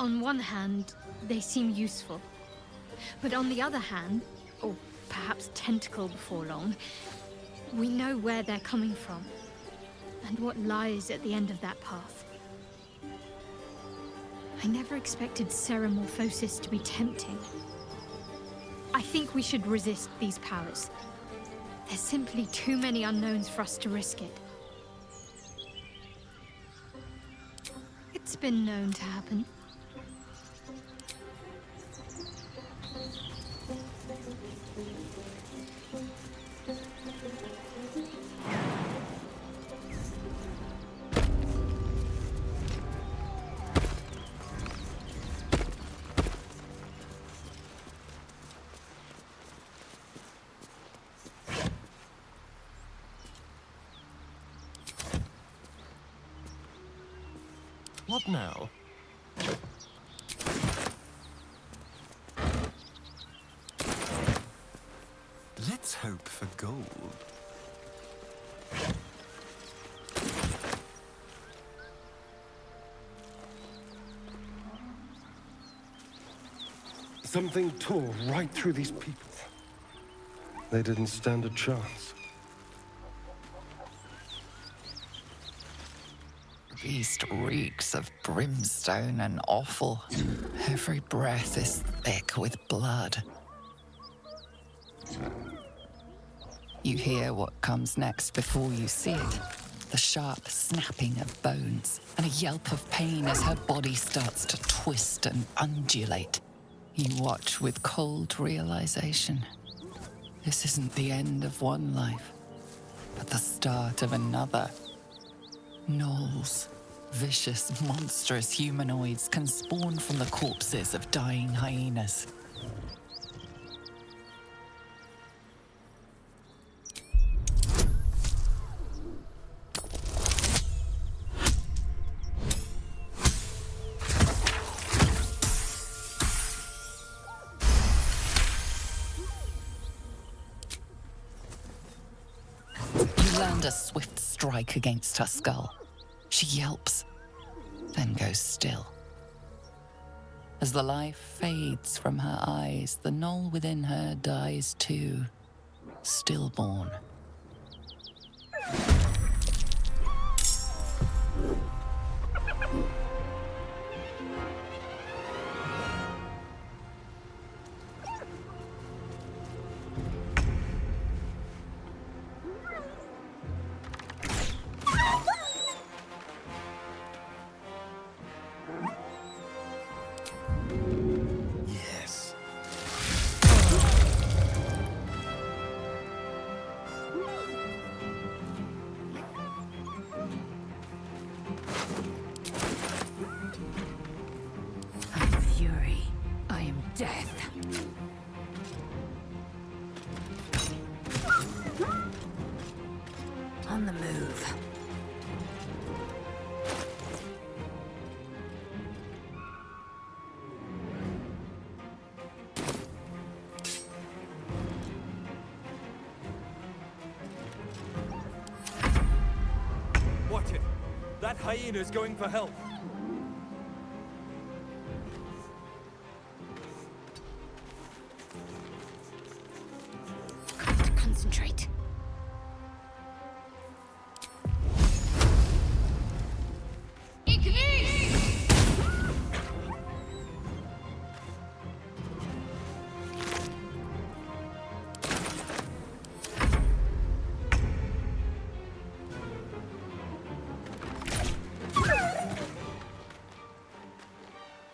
On one hand, they seem useful. But on the other hand, or perhaps tentacle before long, we know where they're coming from, and what lies at the end of that path. I never expected Ceramorphosis to be tempting. I think we should resist these powers. There's simply too many unknowns for us to risk it. It's been known to happen. What now? Let's hope for gold. Something tore right through these people. They didn't stand a chance. Beast reeks of brimstone and offal. Every breath is thick with blood. You hear what comes next before you see it. The sharp snapping of bones and a yelp of pain as her body starts to twist and undulate. You watch with cold realization. This isn't the end of one life, but the start of another. Gnolls, vicious, monstrous humanoids can spawn from the corpses of dying hyenas. You land a swift strike against her skull. She yelps, then goes still. As the life fades from her eyes, the gnoll within her dies too, stillborn. Yes. I'm fury. I am death. On the move. Watch it. That hyena's going for help. Got to concentrate.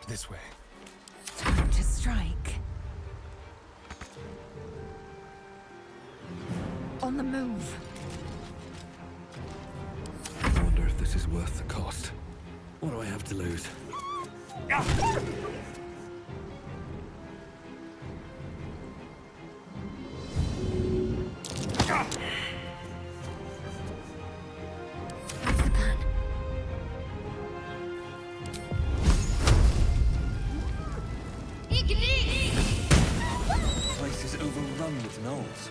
This way. Time to strike. On the move. I wonder if this is worth the cost. What do I have to lose? What's the plan? The place is overrun with gnolls.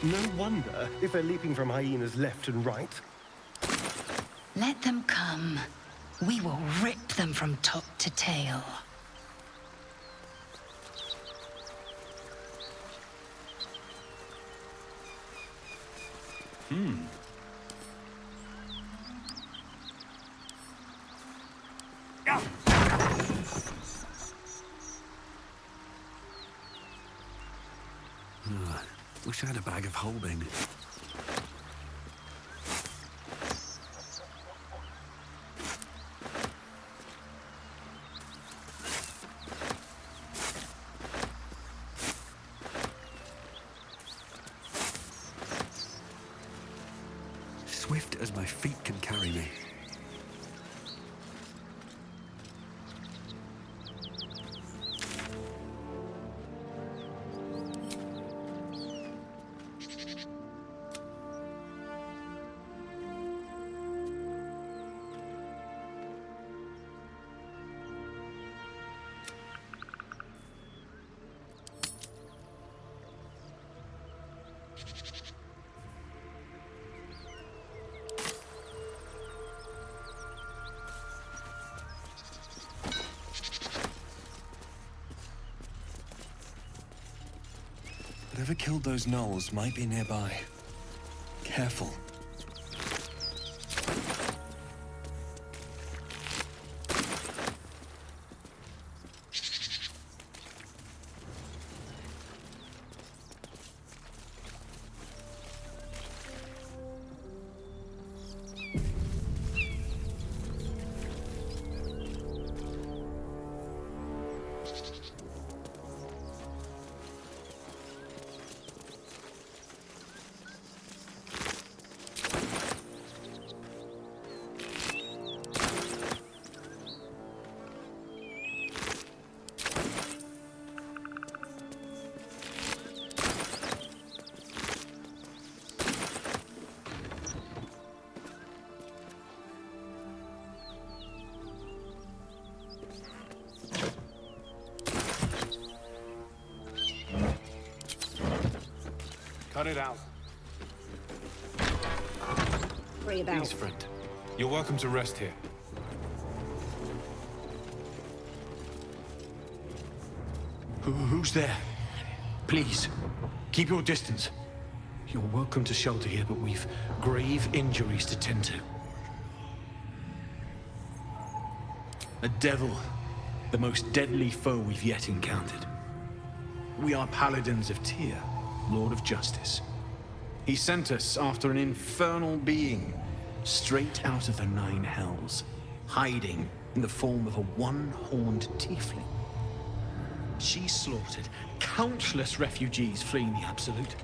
No wonder if they're leaping from hyenas left and right. Let them come. We will rip them from top to tail. Wish I had a bag of holding. Swift as my feet can carry me. Whoever killed those gnolls might be nearby. Careful. Cut it out. Free about. Please, friend. You're welcome to rest here. Who's there? Please, keep your distance. You're welcome to shelter here, but we've grave injuries to tend to. A devil, the most deadly foe we've yet encountered. We are Paladins of Tyr, Lord of Justice. He sent us after an infernal being, straight out of the Nine Hells, hiding in the form of a one-horned tiefling. She slaughtered countless refugees fleeing the Absolute.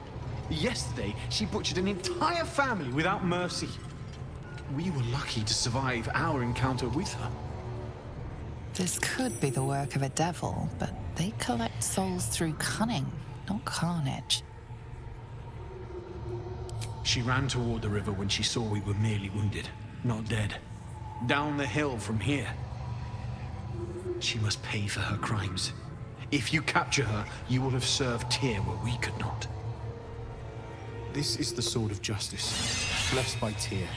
Yesterday, she butchered an entire family without mercy. We were lucky to survive our encounter with her. This could be the work of a devil, but they collect souls through cunning, not carnage. She ran toward the river when she saw we were merely wounded, not dead. Down the hill from here. She must pay for her crimes. If you capture her, you will have served Tyr where we could not. This is the sword of justice, blessed by Tyr.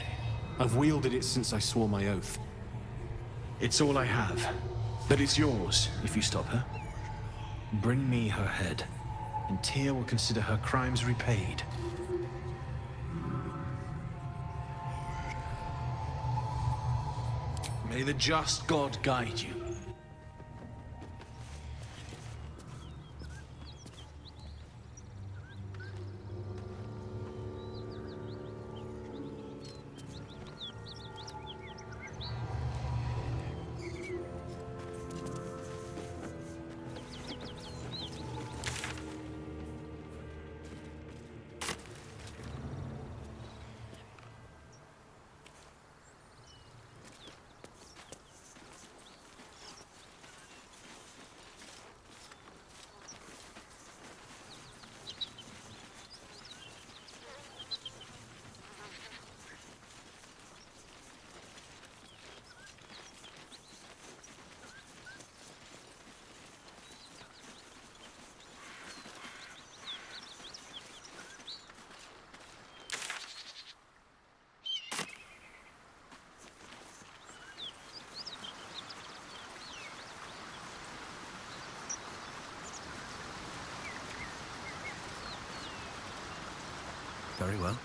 I've wielded it since I swore my oath. It's all I have, but it's yours if you stop her. Bring me her head, and Tyr will consider her crimes repaid. May the just God guide you. Very well.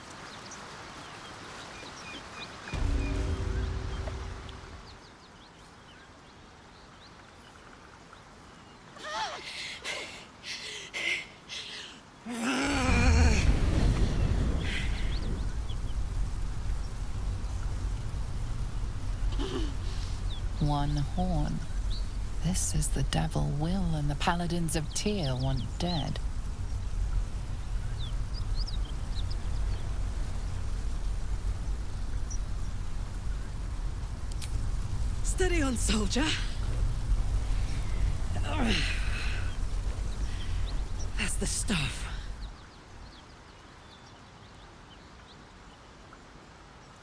One horn. This is the devil Will and the Paladins of Tyr want dead. Steady on, soldier. That's the stuff.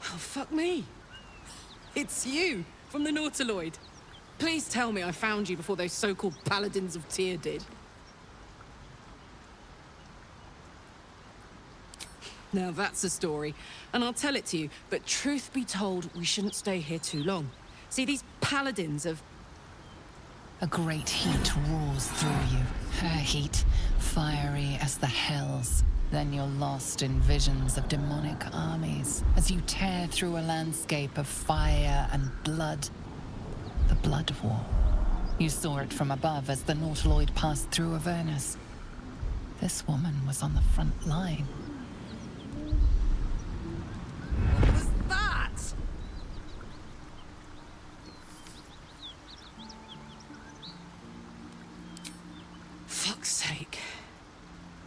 Oh, fuck me. It's you, from the Nautiloid. Please tell me I found you before those so-called Paladins of Tyr did. Now that's a story, and I'll tell it to you, but truth be told, we shouldn't stay here too long. See, these Paladins of... A great heat roars through you. Her heat, fiery as the hells. Then you're lost in visions of demonic armies as you tear through a landscape of fire and blood. The Blood War. You saw it from above as the Nautiloid passed through Avernus. This woman was on the front line. What was that? Fuck's sake.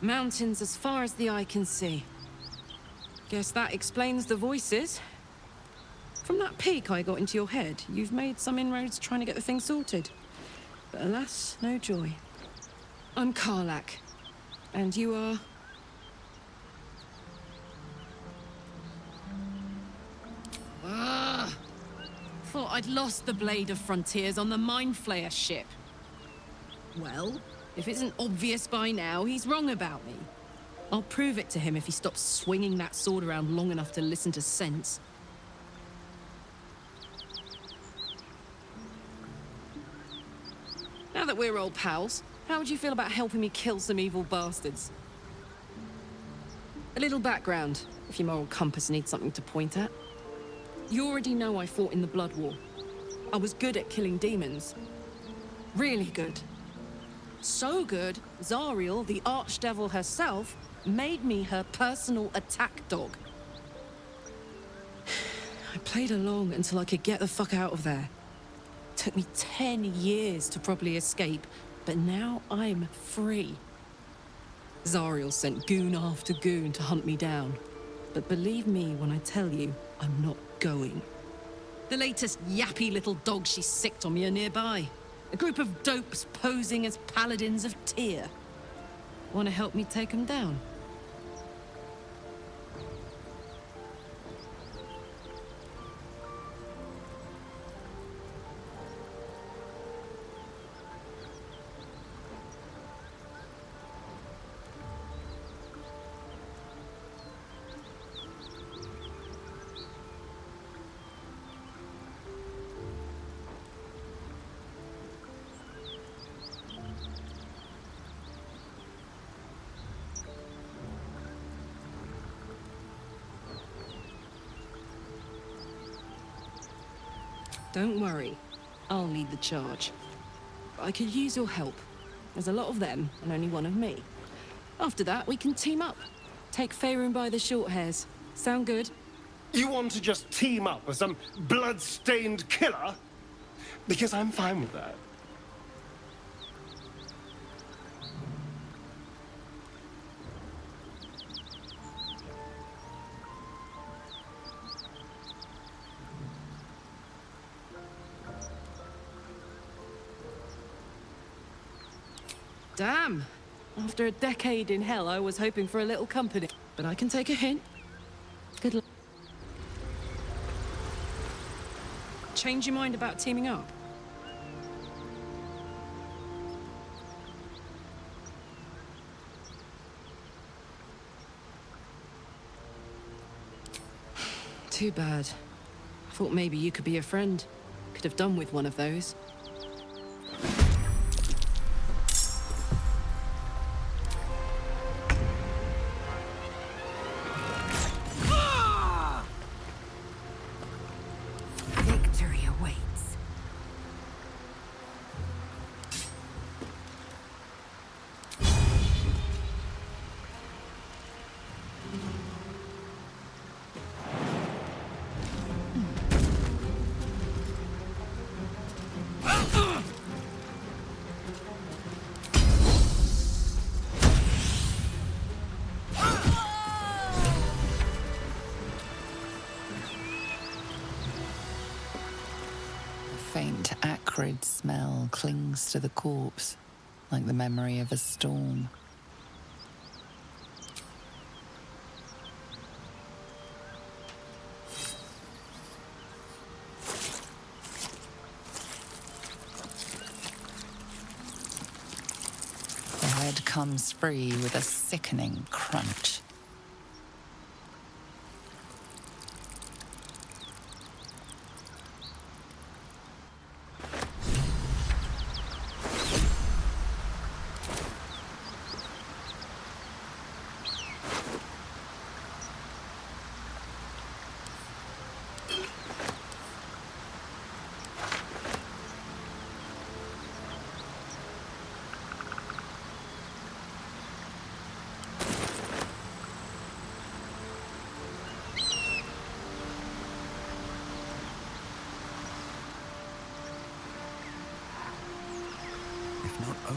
Mountains as far as the eye can see. Guess that explains the voices. From that peek I got into your head, you've made some inroads trying to get the thing sorted. But alas, no joy. I'm Karlak. And you are... Ah! Thought I'd lost the Blade of Frontiers on the Mind Flayer ship. Well, if it isn't obvious by now, he's wrong about me. I'll prove it to him if he stops swinging that sword around long enough to listen to sense. Now that we're old pals, how would you feel about helping me kill some evil bastards? A little background, if your moral compass needs something to point at. You already know I fought in the Blood War. I was good at killing demons. Really good. So good, Zariel, the archdevil herself, made me her personal attack dog. I played along until I could get the fuck out of there. Took me 10 years to properly escape, but now I'm free. Zariel sent goon after goon to hunt me down. But believe me when I tell you, I'm not going. The latest yappy little dogs she sicked on me are nearby. A group of dopes posing as paladins of Tyr. Want to help me take them down? Don't worry, I'll lead the charge. But I could use your help. There's a lot of them, and only one of me. After that, we can team up. Take Faerun by the short hairs. Sound good? You want to just team up with some blood-stained killer? Because I'm fine with that. Damn! After a decade in hell, I was hoping for a little company. But I can take a hint. Good luck. Change your mind about teaming up? Too bad. I thought maybe you could be a friend. Could have done with one of those. Faint, acrid smell clings to the corpse, like the memory of a storm. The head comes free with a sickening crunch.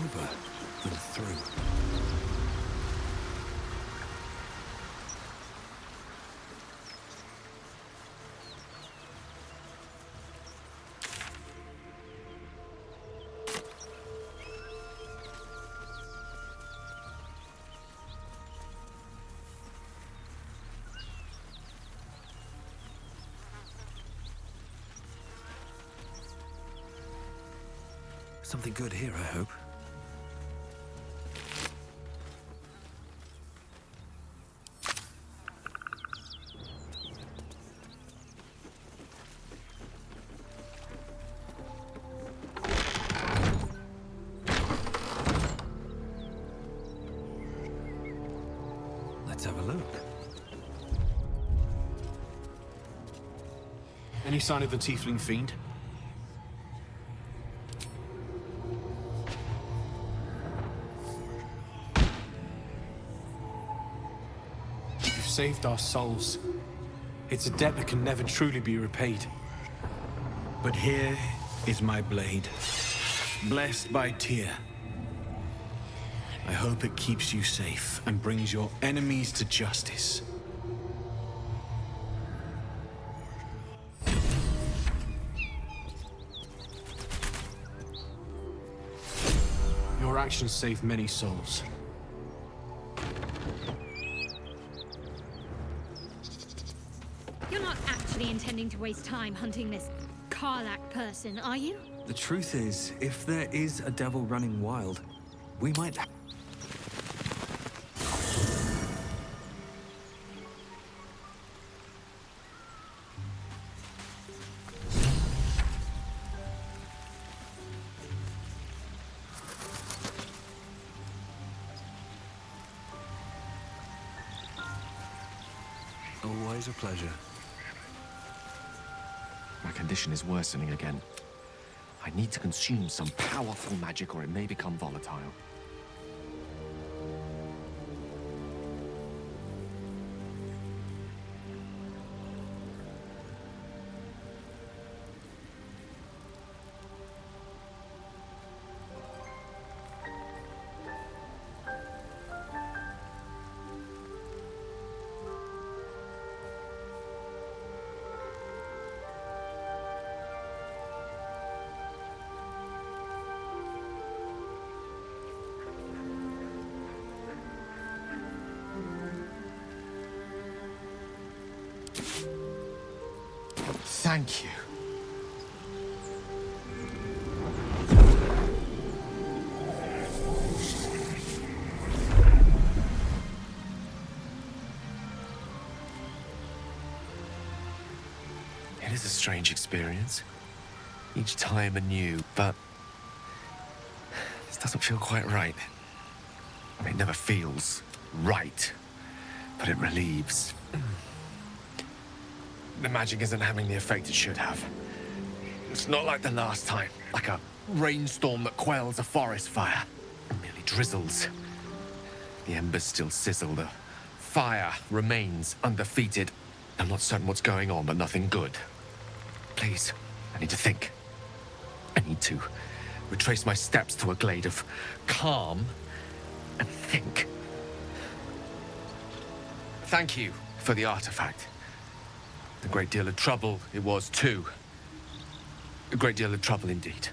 over than through. Something good here, I hope. Let's have a look. Any sign of the tiefling fiend? Saved our souls. It's a debt that can never truly be repaid. But here is my blade, blessed by Tyr. I hope it keeps you safe and brings your enemies to justice. Your actions saved many souls. You're not actually intending to waste time hunting this Karlak person, are you? The truth is, if there is a devil running wild, we might... Always a pleasure. My condition is worsening again. I need to consume some powerful magic or it may become volatile. Thank you. It is a strange experience. Each time anew, but this doesn't feel quite right. It never feels right, but it relieves. The magic isn't having the effect it should have. It's not like the last time, like a rainstorm that quells a forest fire. It merely drizzles. The embers still sizzle, the fire remains undefeated. I'm not certain what's going on, but nothing good. Please, I need to think. I need to retrace my steps to a glade of calm and think. Thank you for the artifact. A great deal of trouble it was, too. A great deal of trouble indeed.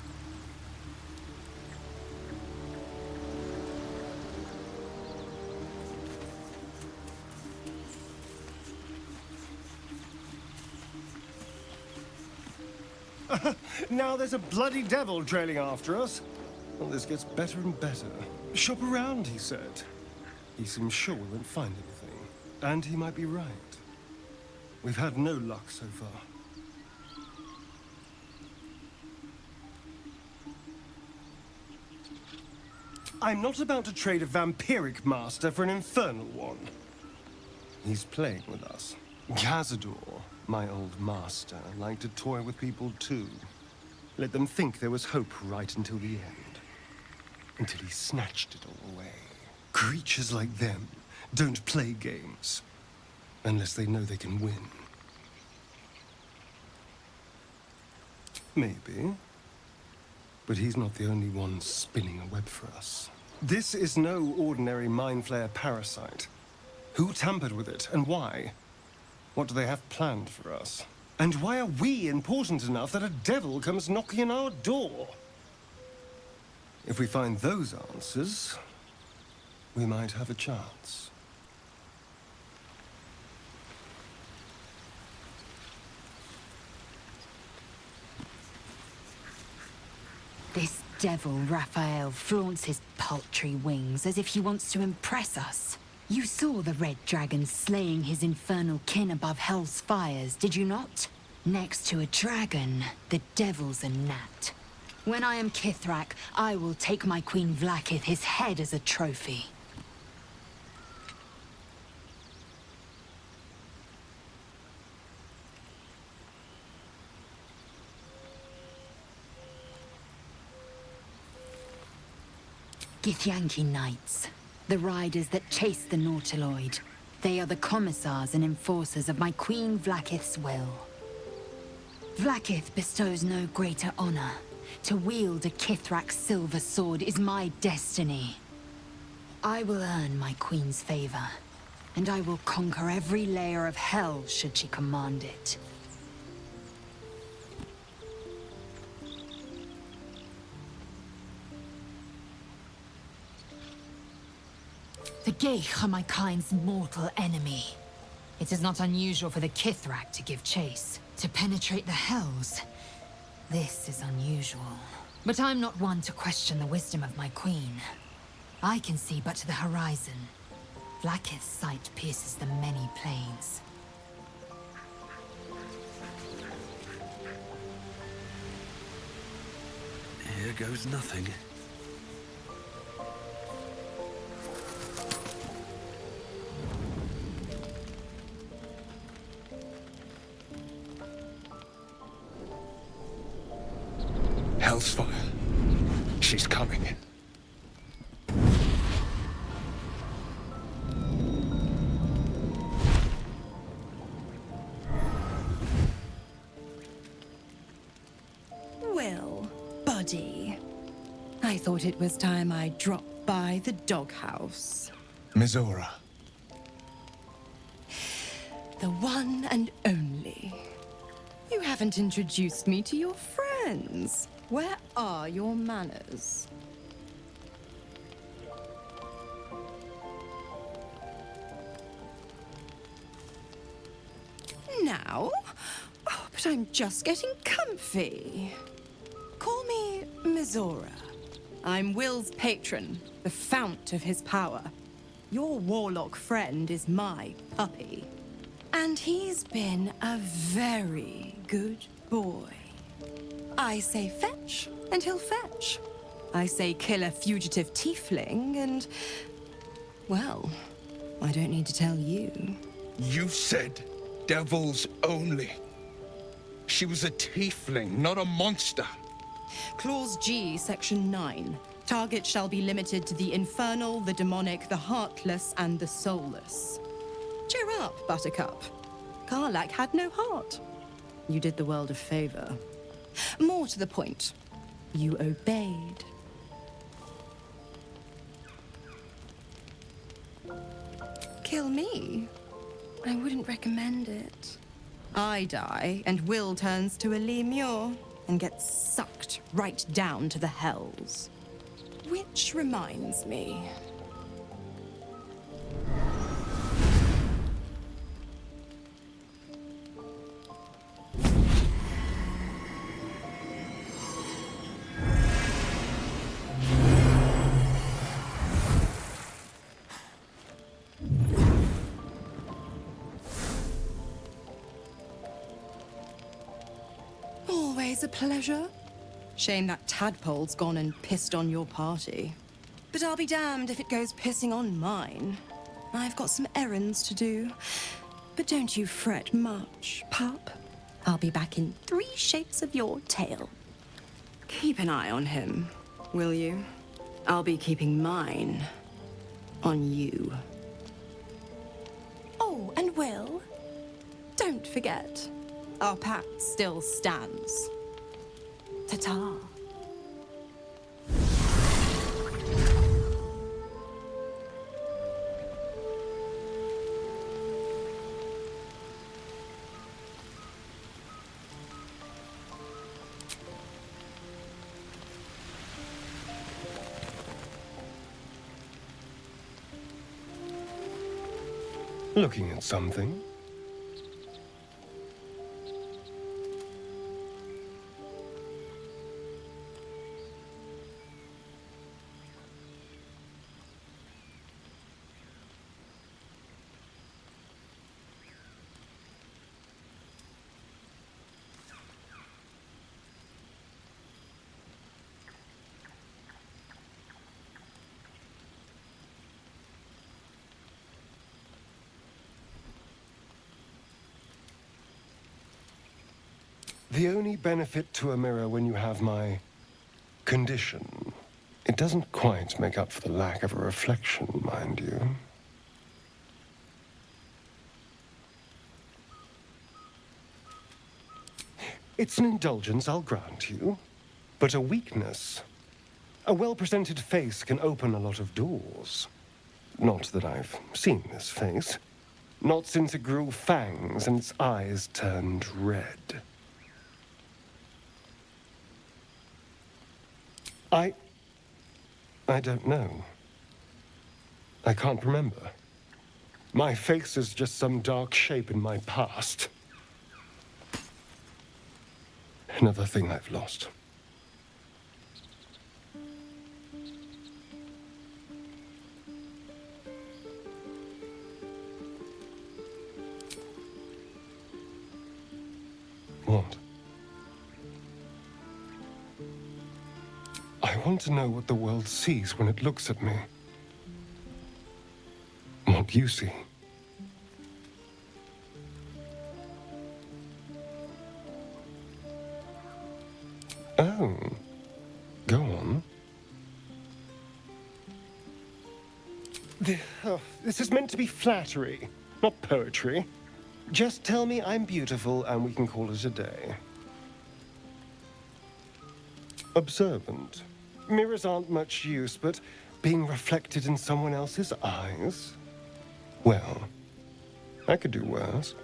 Now there's a bloody devil trailing after us. Well, this gets better and better. Shop around, he said. He seems sure we won't find anything. And he might be right. We've had no luck so far. I'm not about to trade a vampiric master for an infernal one. He's playing with us. Cazador, my old master, liked to toy with people too. Let them think there was hope right until the end. Until he snatched it all away. Creatures like them don't play games. Unless they know they can win. Maybe. But he's not the only one spinning a web for us. This is no ordinary mind flayer parasite. Who tampered with it, and why? What do they have planned for us? And why are we important enough that a devil comes knocking on our door? If we find those answers, we might have a chance. This devil Raphael flaunts his paltry wings as if he wants to impress us. You saw the red dragon slaying his infernal kin above hell's fires, did you not? Next to a dragon, the devil's a gnat. When I am Kithrak, I will take my Queen Vlaakith his head as a trophy. Githyanki Knights, the riders that chase the Nautiloid. They are the commissars and enforcers of my Queen Vlaakith's will. Vlaakith bestows no greater honor. To wield a Kithrak silver sword is my destiny. I will earn my Queen's favor, and I will conquer every layer of hell should she command it. The Geich are my kind's mortal enemy. It is not unusual for the Kithrak to give chase, to penetrate the hells. This is unusual. But I'm not one to question the wisdom of my queen. I can see but to the horizon. Vlaakith's sight pierces the many planes. Here goes nothing. Hellsfire. She's coming. Well, buddy. I thought it was time I dropped by the doghouse. Mizora. The one and only. You haven't introduced me to your friends. Where are your manners? Now? Oh, but I'm just getting comfy. Call me Mizora. I'm Will's patron, the fount of his power. Your warlock friend is my puppy. And he's been a very good boy. I say fetch, and he'll fetch. I say kill a fugitive tiefling, and... well, I don't need to tell you. You said devils only. She was a tiefling, not a monster. Clause G, Section 9. Target shall be limited to the infernal, the demonic, the heartless, and the soulless. Cheer up, Buttercup. Karlach had no heart. You did the world a favor. More to the point, you obeyed. Kill me? I wouldn't recommend it. I die, and Will turns to a lemure and gets sucked right down to the hells. Which reminds me... Always a pleasure. Shame that tadpole's gone and pissed on your party. But I'll be damned if it goes pissing on mine. I've got some errands to do. But don't you fret much, pup. I'll be back in 3 shapes of your tail. Keep an eye on him, will you? I'll be keeping mine on you. Oh, and Will, don't forget, our pact still stands. Ta-ta. Looking at something? The only benefit to a mirror when you have my condition, it doesn't quite make up for the lack of a reflection, mind you. It's an indulgence, I'll grant you, but a weakness. A well-presented face can open a lot of doors. Not that I've seen this face. Not since it grew fangs and its eyes turned red. I don't know. I can't remember. My face is just some dark shape in my past. Another thing I've lost. What? I want to know what the world sees when it looks at me. What you see. Oh. Go on. This is meant to be flattery, not poetry. Just tell me I'm beautiful and we can call it a day. Observant. Mirrors aren't much use, but being reflected in someone else's eyes? Well, I could do worse.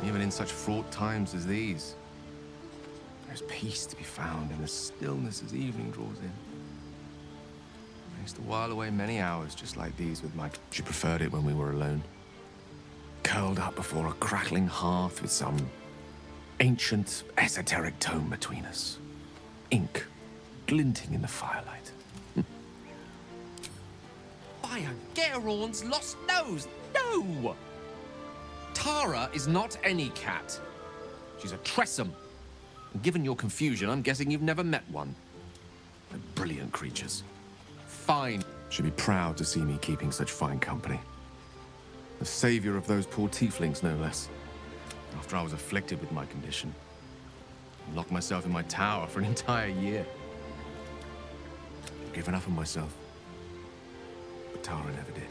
Even in such fraught times as these, there's peace to be found in the stillness as evening draws in. I used to while away many hours just like these with my... She preferred it when we were alone. Curled up before a crackling hearth with some ancient, esoteric tome between us. Ink glinting in the firelight. By a Geron's lost nose! No! Tara is not any cat. She's a Tressum. And given your confusion, I'm guessing you've never met one. They're brilliant creatures. Fine. She'd be proud to see me keeping such fine company. The savior of those poor tieflings, no less. After I was afflicted with my condition. I locked myself in my tower for an entire year. I've given up on myself. But Tara never did.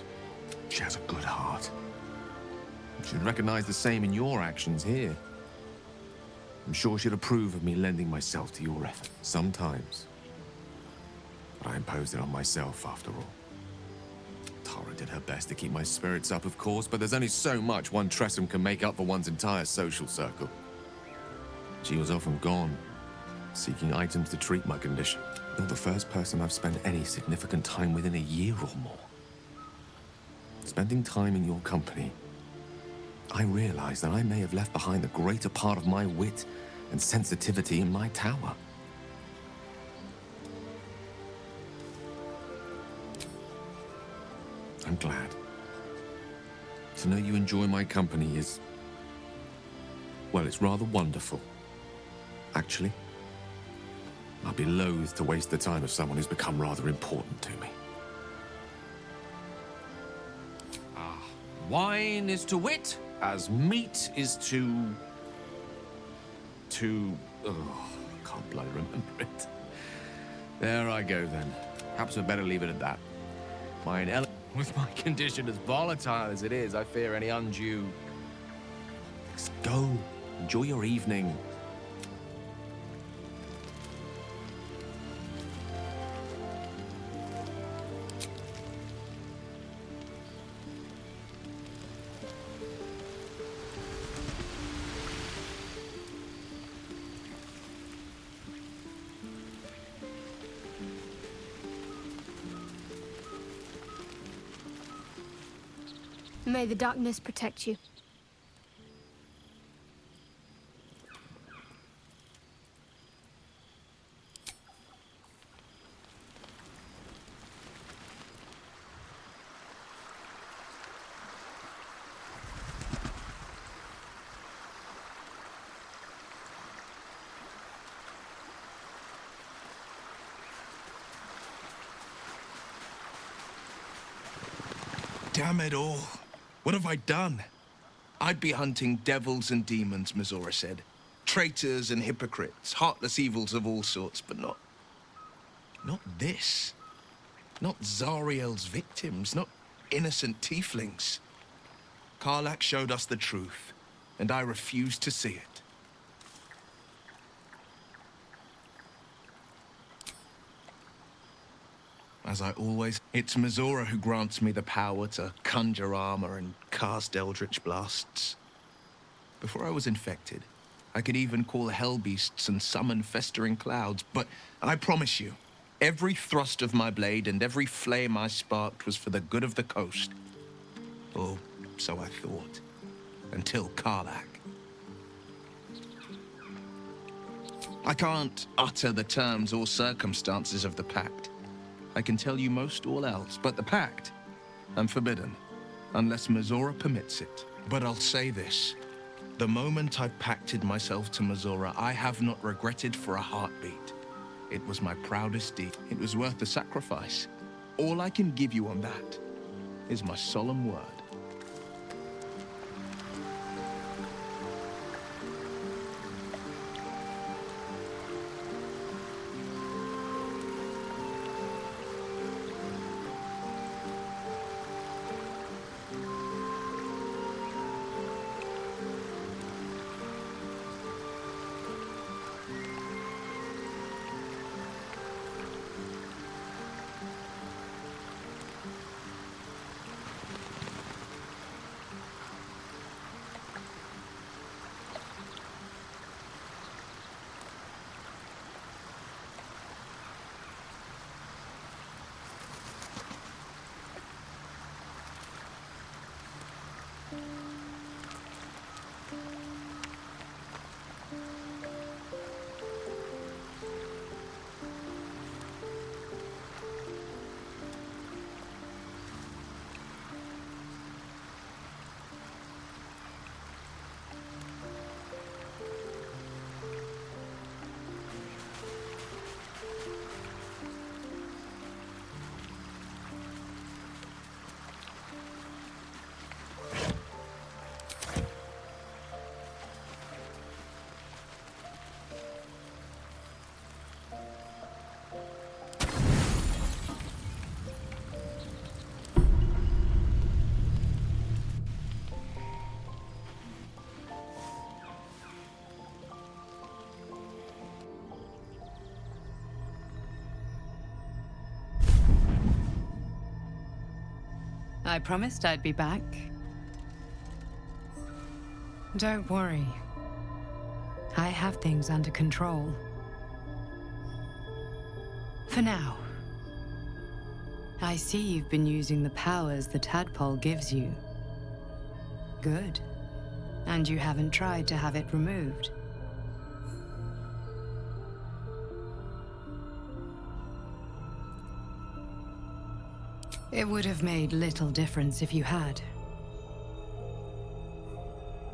She has a good heart. She'd recognize the same in your actions here. I'm sure she'd approve of me lending myself to your effort. Sometimes. But I imposed it on myself, after all. Tara did her best to keep my spirits up, of course, but there's only so much one Tressum can make up for one's entire social circle. She was often gone, seeking items to treat my condition. You're the first person I've spent any significant time with in a year or more. Spending time in your company, I realized that I may have left behind the greater part of my wit and sensitivity in my tower. I'm glad. To know you enjoy my company is... well, it's rather wonderful. Actually, I'd be loath to waste the time of someone who's become rather important to me. Wine is to wit, as meat is to... oh, I can't bloody remember it. There I go, then. Perhaps I'd better leave it at that. With my condition as volatile as it is, I fear any undue... Go. Enjoy your evening. May the darkness protect you. Damn it all. What have I done? I'd be hunting devils and demons, Mizora said. Traitors and hypocrites, heartless evils of all sorts, but not this. Not Zariel's victims, not innocent tieflings. Karlach showed us the truth, and I refuse to see it. As I always, it's Mizora who grants me the power to conjure armor and cast eldritch blasts. Before I was infected, I could even call hell beasts and summon festering clouds, but I promise you, every thrust of my blade and every flame I sparked was for the good of the coast. Or so I thought, until Karlach. I can't utter the terms or circumstances of the pact. I can tell you most all else, but the pact, I'm forbidden, unless Mizora permits it. But I'll say this. The moment I pacted myself to Mizora, I have not regretted for a heartbeat. It was my proudest deed. It was worth the sacrifice. All I can give you on that is my solemn word. I promised I'd be back. Don't worry. I have things under control. For now. I see you've been using the powers the tadpole gives you. Good. And you haven't tried to have it removed. It would have made little difference if you had.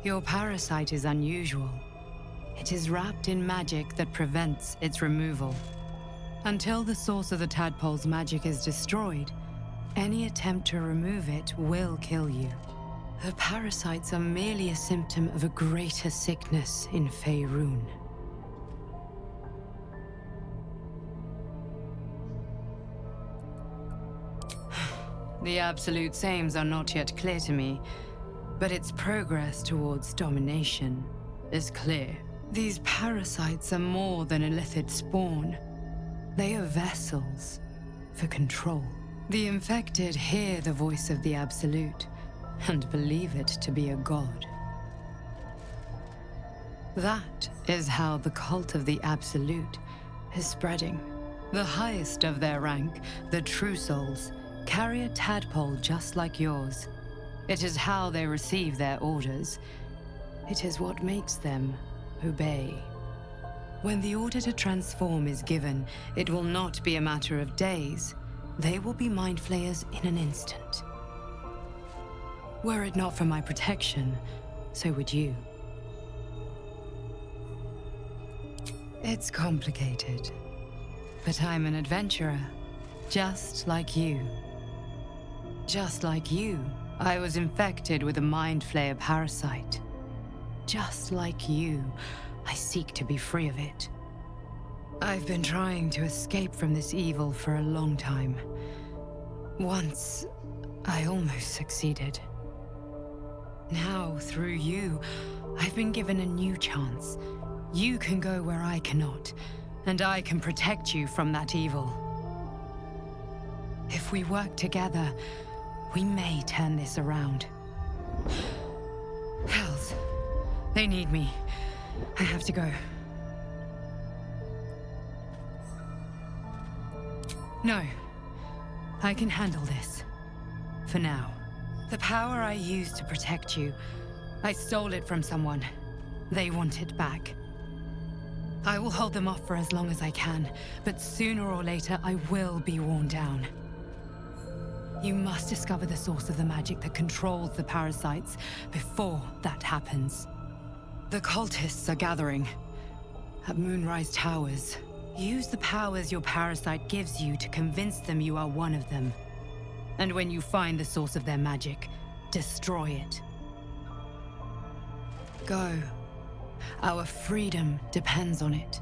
Your parasite is unusual. It is wrapped in magic that prevents its removal. Until the source of the tadpole's magic is destroyed, any attempt to remove it will kill you. The parasites are merely a symptom of a greater sickness in Faerun. The absolute aims are not yet clear to me, but its progress towards domination is clear. These parasites are more than illithid spawn. They are vessels for control. The infected hear the voice of the Absolute and believe it to be a god. That is how the cult of the Absolute is spreading. The highest of their rank, the True Souls, carry a tadpole just like yours. It is how they receive their orders. It is what makes them obey. When the order to transform is given, it will not be a matter of days. They will be mind flayers in an instant. Were it not for my protection, so would you. It's complicated, but I'm an adventurer, just like you. Just like you, I was infected with a mind flayer parasite. Just like you, I seek to be free of it. I've been trying to escape from this evil for a long time. Once, I almost succeeded. Now, through you, I've been given a new chance. You can go where I cannot, and I can protect you from that evil. If we work together, we may turn this around. Hells, they need me. I have to go. No, I can handle this. For now. The power I used to protect you, I stole it from someone. They want it back. I will hold them off for as long as I can, but sooner or later I will be worn down. You must discover the source of the magic that controls the parasites before that happens. The cultists are gathering at Moonrise Towers. Use the powers your parasite gives you to convince them you are one of them. And when you find the source of their magic, destroy it. Go. Our freedom depends on it.